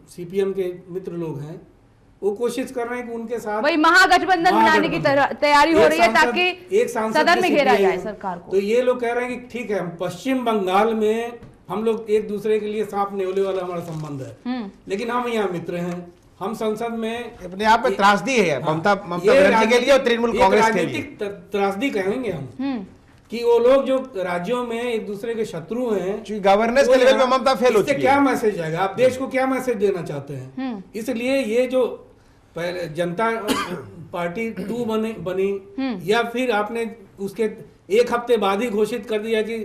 सीपीएम के मित्र लोग हैं, वो कोशिश कर रहे हैं कि उनके साथ वही महागठबंधन बनाने की तैयारी हो रही है ताकि एक सांसद सदन में घेरा जाए सरकार को। तो ये लोग कह रहे हैं कि ठीक है, हम पश्चिम बंगाल में हम लोग एक दूसरे के लिए सांप नेवले वाला हमारा संबंध है, लेकिन हम यहाँ मित्र हैं, हम संसद में अपने आप में त्रासदी है ममता बनर्जी के लिए और तृणमूल कांग्रेस के लिए। त्रासदी कहेंगे हम कि वो लोग जो राज्यों में एक दूसरे के शत्रु हैं, गवर्नेंस के लेवल पे ममता फेल हो चुकी है। क्या मैसेज आएगा? आप देश को क्या मैसेज देना चाहते हैं? इसलिए ये जो जनता पार्टी 2 बनी या फिर आपने उसके 1 हफ्ते बाद ही घोषित कर दिया कि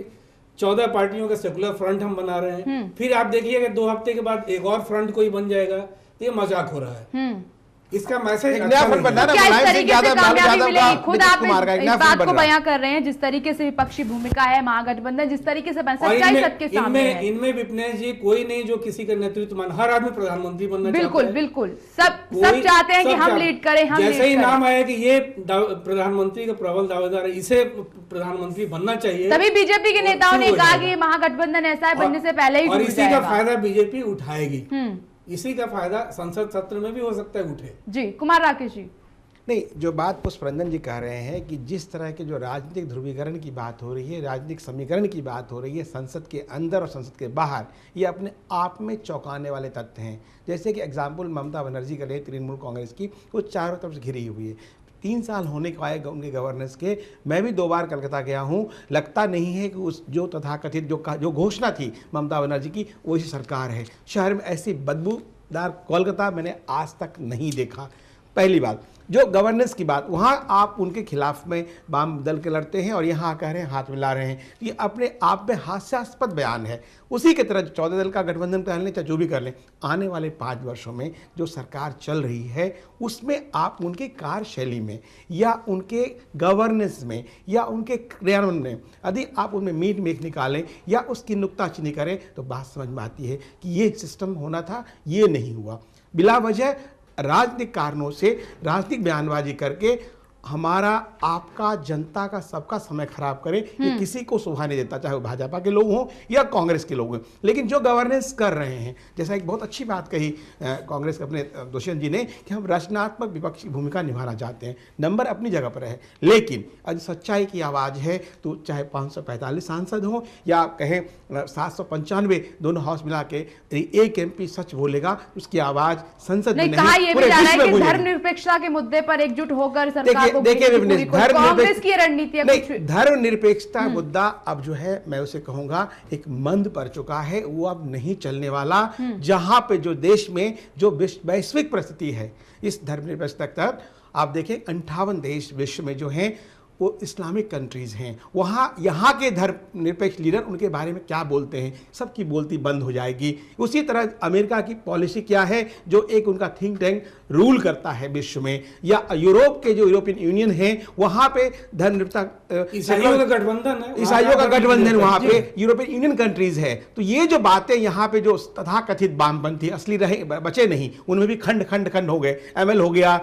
14 पार्टियों का सेकुलर फ्रंट हम बना रहे हैं, फिर आप देखिए कि 2 हफ्ते के बाद एक और फ्रंट कोई बन जाएगा, तो ये मजाक हो रहा है। इसका मैसेज एक नया फ्रंट बनना है ना, क्या इस मुलायम सिंह तरीके से यादव, लालू कामयाबी यादव मिलेगी? का, खुद नीतीश आप कुमार का एक इस नया बात फ्रंट को बन रहा है। बयां कर रहे हैं, जिस तरीके से विपक्षी भूमिका है महागठबंधन जिस तरीके से बन और सच्चाई सबके सामने है। इनमें विपनेश जी कोई नहीं जो किसी का नेतृत्व मान, हर आदमी प्रधानमंत्री बनना बिल्कुल चाहता है। बिल्कुल सब चाहते हैं कि हम लीड करें, हम जैसे ही लीड नाम करें। आया कि ये प्रधानमंत्री का प्रबल दावेदार है, इसे प्रधानमंत्री बनना चाहिए, तभी बीजेपी के नेताओं ने शुरू हो कहा जाएगा। कि ये महागठबंधन ऐसा है बनने से पहले ही और टूट इसी का जाएगा। फायदा बीजेपी उठाएगी, इसी का फायदा संसद सत्र में भी हो सकता है उठे। जी कुमार राकेश जी। नहीं, जो बात पुष्परंजन जी कह रहे हैं कि जिस तरह के जो राजनीतिक ध्रुवीकरण की बात हो रही है, राजनीतिक समीकरण की बात हो रही है संसद के अंदर और संसद के बाहर, ये अपने आप में चौंकाने वाले तथ्य हैं। जैसे कि एग्जाम्पल ममता बनर्जी का ले, तृणमूल कांग्रेस की, वो चारों तरफ से घिरी हुई है। 3 साल होने को आए उनके गवर्नेंस के। मैं भी 2 बार कलकत्ता गया हूँ। लगता नहीं है कि उस जो तथाकथित जो घोषणा थी ममता बनर्जी की, वो इसी सरकार है। शहर में ऐसी बदबूदार कोलकाता मैंने आज तक नहीं देखा। पहली बात, जो गवर्नेंस की बात, वहाँ आप उनके खिलाफ में वाम दल के लड़ते हैं और यहाँ कह रहे हैं हाथ मिला रहे हैं। ये अपने आप में हास्यास्पद बयान है। उसी की तरह 14 दल का गठबंधन कर लें चाहे जो भी कर लें, आने वाले 5 वर्षों में जो सरकार चल रही है उसमें आप उनके कार्यशैली में या उनके गवर्नेंस में या उनके क्रियान्वयन में यदि आप उनमें मीट मेख निकालें या उसकी नुक्ताचीनी करें तो बात समझ में आती है कि ये सिस्टम होना था, ये नहीं हुआ। बिला वजह राजनीतिक कारणों से राजनीतिक बयानबाजी करके हमारा, आपका, जनता का, सबका समय खराब करें, ये किसी को शोभा नहीं देता, चाहे वो भाजपा के लोग हों या कांग्रेस के लोग हों। लेकिन जो गवर्नेंस कर रहे हैं, जैसा एक बहुत अच्छी बात कही कांग्रेस के अपने दुष्यंत जी ने कि हम रचनात्मक विपक्ष की भूमिका निभाना चाहते हैं, नंबर अपनी जगह पर है। लेकिन आज सच्चाई की आवाज़ है तो चाहे 545 सांसद हों या कहें 795, दोनों हाउस मिला के एक MP सच बोलेगा, उसकी आवाज़ संसद में कहा नहीं ये भी पूरे जा रहा विश्व है में कि गूंजेगी। धर्मनिरपेक्षता के मुद्दे पर एकजुट होकर सरकार को देखिए कांग्रेस की रणनीति है कुछ। धर्मनिरपेक्षता मुद्दा अब जो है मैं उसे कहूंगा एक मंद पड़ चुका है, वो अब नहीं चलने वाला। जहां पे जो देश में जो वैश्विक परिस्थिति है इस धर्मनिरपेक्षता के तहत आप देखें 58 देश विश्व में जो हैं वो इस्लामिक कंट्रीज़ हैं। वहाँ यहाँ के धर्मनिरपेक्ष लीडर उनके बारे में क्या बोलते हैं, सबकी बोलती बंद हो जाएगी। उसी तरह अमेरिका की पॉलिसी क्या है, जो एक उनका थिंक टैंक रूल करता है विश्व में, या यूरोप के जो यूरोपियन यूनियन है वहाँ पे धर्मनिरपेक्षता, ईसाइयों का गठबंधन है, ईसाइयों का गठबंधन वहाँ पे यूरोपियन यूनियन कंट्रीज है। तो ये जो बातें यहाँ पे जो तथाकथित वामपंथी असली रहे बचे नहीं, उनमें भी खंड खंड खंड हो गए, ML हो गया,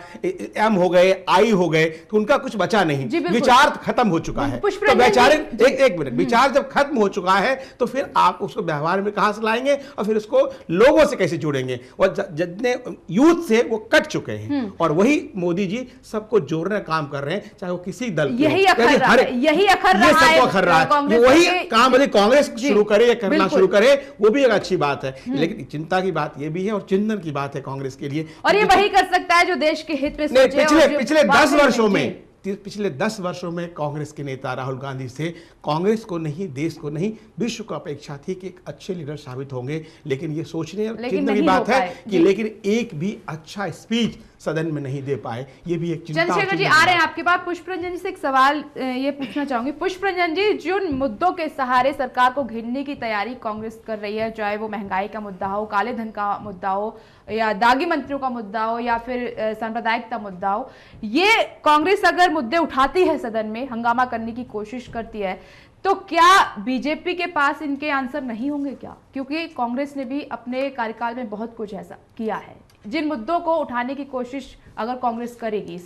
M हो गए, I हो गए, तो उनका कुछ बचा नहीं, विचार खत्म हो चुका है। तो वैचारिक एक मिनट, विचार जब खत्म हो चुका है तो फिर आप उसको व्यवहार में कहां से लाएंगे और फिर उसको लोगों से कैसे जोड़ेंगे। और जितने यूथ से वो कट चुके हैं और वही मोदी जी सबको जोड़ने का काम कर रहे हैं, चाहे वो किसी दल के यही अखर रहा है, ये वही काम यदि कांग्रेस शुरू करे या करना शुरू करे वो भी एक अच्छी बात है। लेकिन चिंता की बात ये भी है और चिंतन की बात है कांग्रेस के लिए, और ये वही कर सकता है जो देश के हित में सोचे। पिछले 10 वर्षों में पिछले 10 वर्षों में कांग्रेस के नेता राहुल गांधी से कांग्रेस को नहीं, देश को नहीं, विश्व को अपेक्षा थी कि एक अच्छे लीडर साबित होंगे। लेकिन ये सोचने चिंता की बात है कि लेकिन एक भी अच्छा स्पीच सदन में नहीं दे पाए, ये भी एक चिंता। चंद्रशेखर जी आ रहे हैं आपके पास। पुष्परंजन जी से एक सवाल ये पूछना चाहूंगी। पुष्परंजन जी, जिन मुद्दों के सहारे सरकार को घेरने की तैयारी कांग्रेस कर रही है, चाहे वो महंगाई का मुद्दा हो, काले धन का मुद्दा हो, या दागी मंत्रियों का मुद्दा हो, या फिर सांप्रदायिकता मुद्दा हो, ये कांग्रेस अगर मुद्दे उठाती है सदन में, हंगामा करने की कोशिश करती है, तो क्या बीजेपी के पास इनके आंसर नहीं होंगे क्या? क्योंकि कांग्रेस ने भी अपने कार्यकाल में बहुत कुछ ऐसा किया है। जिन मुद्दों को उठाने की कोशिश अगर कांग्रेस करेगी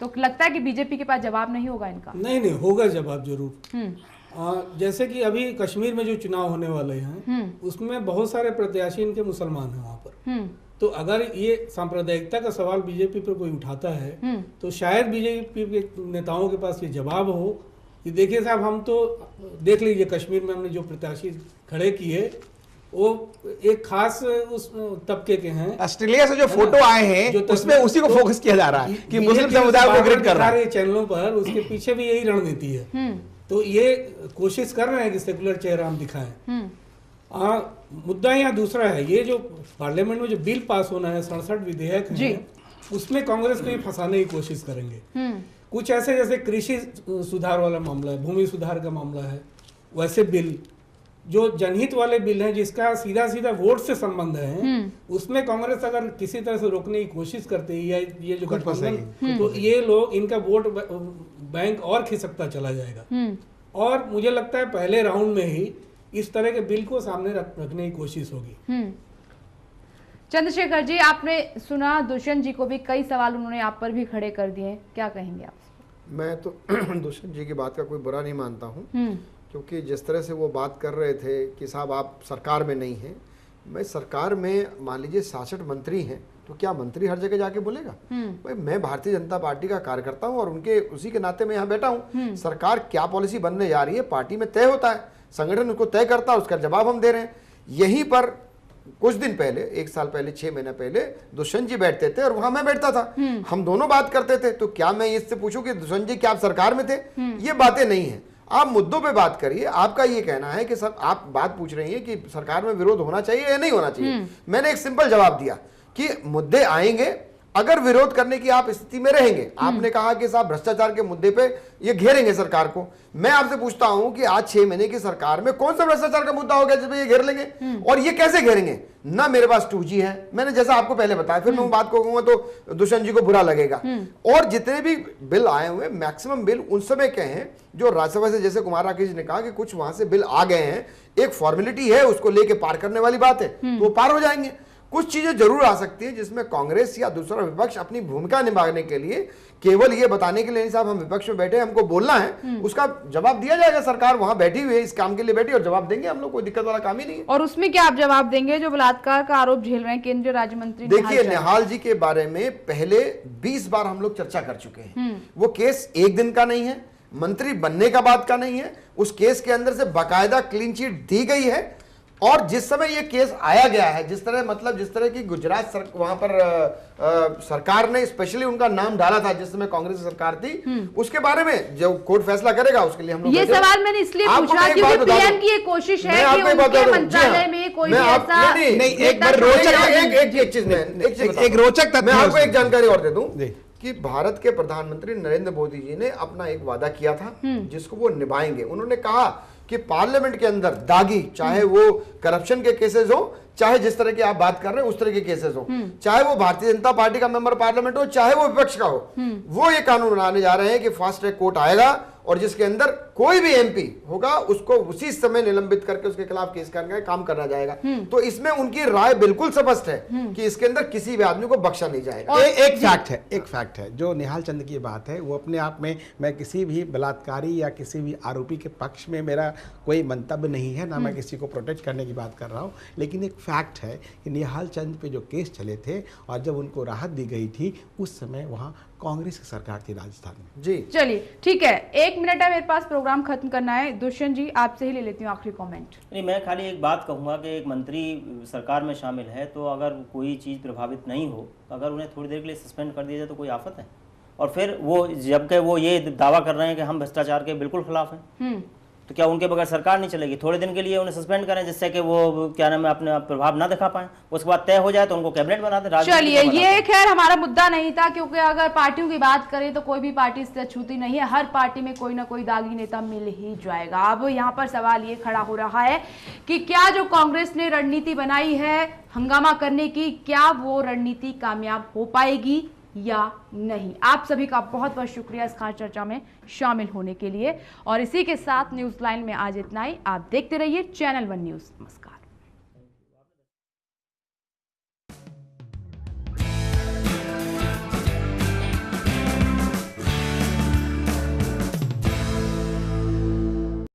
तो लगता है कि बीजेपी के पास जवाब नहीं होगा इनका। नहीं होगा जवाब जरूर। जैसे कि अभी कश्मीर में जो चुनाव होने वाले हैं उसमें बहुत सारे प्रत्याशी इनके मुसलमान हैं वहां पर। तो अगर ये सांप्रदायिकता का सवाल बीजेपी पर कोई उठाता है तो शायद बीजेपी के नेताओं के पास ये जवाब हो कि देखिए साहब, हम तो देख लीजिए कश्मीर में हमने जो प्रत्याशी खड़े किए वो एक खास उस तबके के हैं। ऑस्ट्रेलिया से जो फोटो आए हैं उसमें उसी को फोकस किया जा रहा है कि मुस्लिम समुदाय को ग्रेड कर रहा है चैनलों पर। उसके पीछे भी यही रणनीति है। तो ये कोशिश कर रहे हैं कि सेकुलर चेहरा हम दिखाएं। मुद्दा यहाँ दूसरा है, ये जो पार्लियामेंट में जो बिल पास होना है, 67 विधेयक हैं, उसमें कांग्रेस को ही फंसाने की कोशिश करेंगे। कुछ ऐसे जैसे कृषि सुधार वाला मामला है, भूमि सुधार का मामला है, वैसे बिल जो जनहित वाले बिल हैं जिसका सीधा सीधा वोट से संबंध है, उसमें कांग्रेस अगर किसी तरह से रोकने की कोशिश करते है या ये जो गठबंधन, तो ये लोग इनका वोट बैंक और खिसकता चला जाएगा। और मुझे लगता है पहले राउंड में ही इस तरह के बिल को सामने रखने की कोशिश होगी। चंद्रशेखर जी, आपने सुना दुष्यंत जी को भी कई सवाल उन्होंने आप पर भी खड़े कर दिए, क्या कहेंगे आप? मैं तो दुष्यंत जी की बात का कोई बुरा नहीं मानता हूँ, क्योंकि जिस तरह से वो बात कर रहे थे कि साहब आप सरकार में नहीं हैं, मैं सरकार में मान लीजिए 66 मंत्री हैं, तो क्या मंत्री हर जगह जाके बोलेगा? भाई मैं भारतीय जनता पार्टी का कार्यकर्ता हूं और उनके उसी के नाते मैं यहाँ बैठा हूँ। सरकार क्या पॉलिसी बनने जा रही है पार्टी में तय होता है, संगठन उसको तय करता है, उसका जवाब हम दे रहे हैं। यहीं पर कुछ दिन पहले, 1 साल पहले, 6 महीने पहले दुष्यंत जी बैठते थे और वहां मैं बैठता था, हम दोनों बात करते थे। तो क्या मैं इससे पूछूं कि दुष्यंत जी क्या आप सरकार में थे? ये बातें नहीं है, आप मुद्दों पे बात करिए। आपका ये कहना है कि सब आप बात पूछ रही हैं कि सरकार में विरोध होना चाहिए या नहीं होना चाहिए। मैंने एक सिंपल जवाब दिया कि मुद्दे आएंगे, अगर विरोध करने की आप स्थिति में रहेंगे। आपने कहा कि साहब भ्रष्टाचार के मुद्दे पे ये घेरेंगे सरकार को। मैं आपसे पूछता हूं कि आज 6 महीने की सरकार में कौन सा भ्रष्टाचार का मुद्दा हो गया जिसमें ये घेर लेंगे? और ये कैसे घेरेंगे? ना मेरे पास 2G है, मैंने जैसा आपको पहले बताया, फिर मैं बात को कहूंगा तो दुष्यंत जी को बुरा लगेगा। और जितने भी बिल आए हुए मैक्सिमम बिल उन समय के हैं जो राज्यसभा से, जैसे कुमार राकेश ने कहा कि कुछ वहां से बिल आ गए हैं, एक फॉर्मेलिटी है, उसको लेके पार करने वाली बात है, तो वो पार हो जाएंगे। कुछ चीजें जरूर आ सकती है जिसमें कांग्रेस या दूसरा विपक्ष अपनी भूमिका निभाने के लिए केवल ये बताने के लिए नहीं साहब हम विपक्ष में बैठे, हमको बोलना है, उसका जवाब दिया जाएगा। सरकार वहां बैठी हुई है, इस काम के लिए बैठी, और जवाब देंगे हम लोग, कोई दिक्कत वाला काम ही नहीं है। और उसमें क्या आप जवाब देंगे जो बलात्कार का आरोप झेल रहे हैं केंद्रीय राज्य मंत्री? देखिए, निहाल जी के बारे में पहले 20 बार हम लोग चर्चा कर चुके हैं। वो केस एक दिन का नहीं है, मंत्री बनने का बात का नहीं है, उस केस के अंदर से बाकायदा क्लीन चिट दी गई है। और जिस समय ये केस आया गया है, जिस तरह की गुजरात वहां पर सरकार ने स्पेशली उनका नाम डाला था जिस समय कांग्रेस की सरकार थी, उसके बारे में जो कोर्ट फैसला करेगा उसके लिए हम लोग ये सवाल मैंने इसलिए पूछा क्योंकि पीएम की ये कोशिश है कि उनके मंत्रालय में कोई ऐसा नहीं, एक बार रोचक मैं आपको एक जानकारी और दे दूं कि भारत के प्रधानमंत्री नरेंद्र मोदी जी ने अपना एक वादा किया था जिसको वो निभाएंगे। उन्होंने कहा कि पार्लियामेंट के अंदर दागी, चाहे वो करप्शन के केसेस हो, चाहे जिस तरह की आप बात कर रहे हैं उस तरह के केसेस हो, चाहे वो भारतीय जनता पार्टी का मेंबर पार्लियामेंट हो, चाहे वो विपक्ष का हो, वो ये कानून बनाने जा रहे हैं कि फास्ट ट्रैक कोर्ट आएगा और जिसके अंदर कोई भी एमपी होगा उसको उसी समय निलंबित करके उसके खिलाफ केस करने का काम करना जाएगा। तो इसमें उनकी राय बिल्कुल स्पष्ट है कि इसके अंदर किसी भी आदमी को बख्शा नहीं जाएगा। एक फैक्ट है जो निहाल चंद की बात है, वो अपने आप में, मैं किसी भी बलात्कारी या किसी भी आरोपी के पक्ष में मेरा कोई मंतव्य नहीं है, ना मैं किसी को प्रोटेक्ट करने की बात कर रहा हूँ, लेकिन एक फैक्ट है कि निहाल चंद पे जो केस चले थे और जब उनको राहत दी गई थी उस समय वहाँ कांग्रेस की सरकार थी राजस्थान में। जी चलिए ठीक है, 1 मिनट है मेरे पास, प्रोग्राम खत्म करना है। दुष्यंत जी आपसे ही ले लेती हूँ आखिरी कमेंट। नहीं, मैं खाली एक बात कहूँगा कि एक मंत्री सरकार में शामिल है तो अगर कोई चीज़ प्रभावित नहीं हो, अगर उन्हें थोड़ी देर के लिए सस्पेंड कर दिया जाए तो कोई आफत है? और फिर वो जबकि वो ये दावा कर रहे हैं कि हम भ्रष्टाचार के बिल्कुल खिलाफ हैं, तो क्या उनके बगैर सरकार नहीं चलेगी? थोड़े दिन के लिए उन्हें सस्पेंड करें जिससे कि वो क्या नाम है अपने प्रभाव ना दिखा पाए, उसके बाद तय हो जाए तो उनको कैबिनेट बना दें। चलिए, ये खैर हमारा मुद्दा नहीं था, क्योंकि अगर पार्टियों की बात करें तो कोई भी पार्टी इससे छूती नहीं है, हर पार्टी में कोई ना कोई दागी नेता मिल ही जाएगा। अब यहाँ पर सवाल ये खड़ा हो रहा है कि क्या जो कांग्रेस ने रणनीति बनाई है हंगामा करने की, क्या वो रणनीति कामयाब हो पाएगी या नहीं? आप सभी का बहुत बहुत शुक्रिया इस खास चर्चा में शामिल होने के लिए। और इसी के साथ न्यूज लाइन में आज इतना ही। आप देखते रहिए चैनल 1 न्यूज। नमस्कार।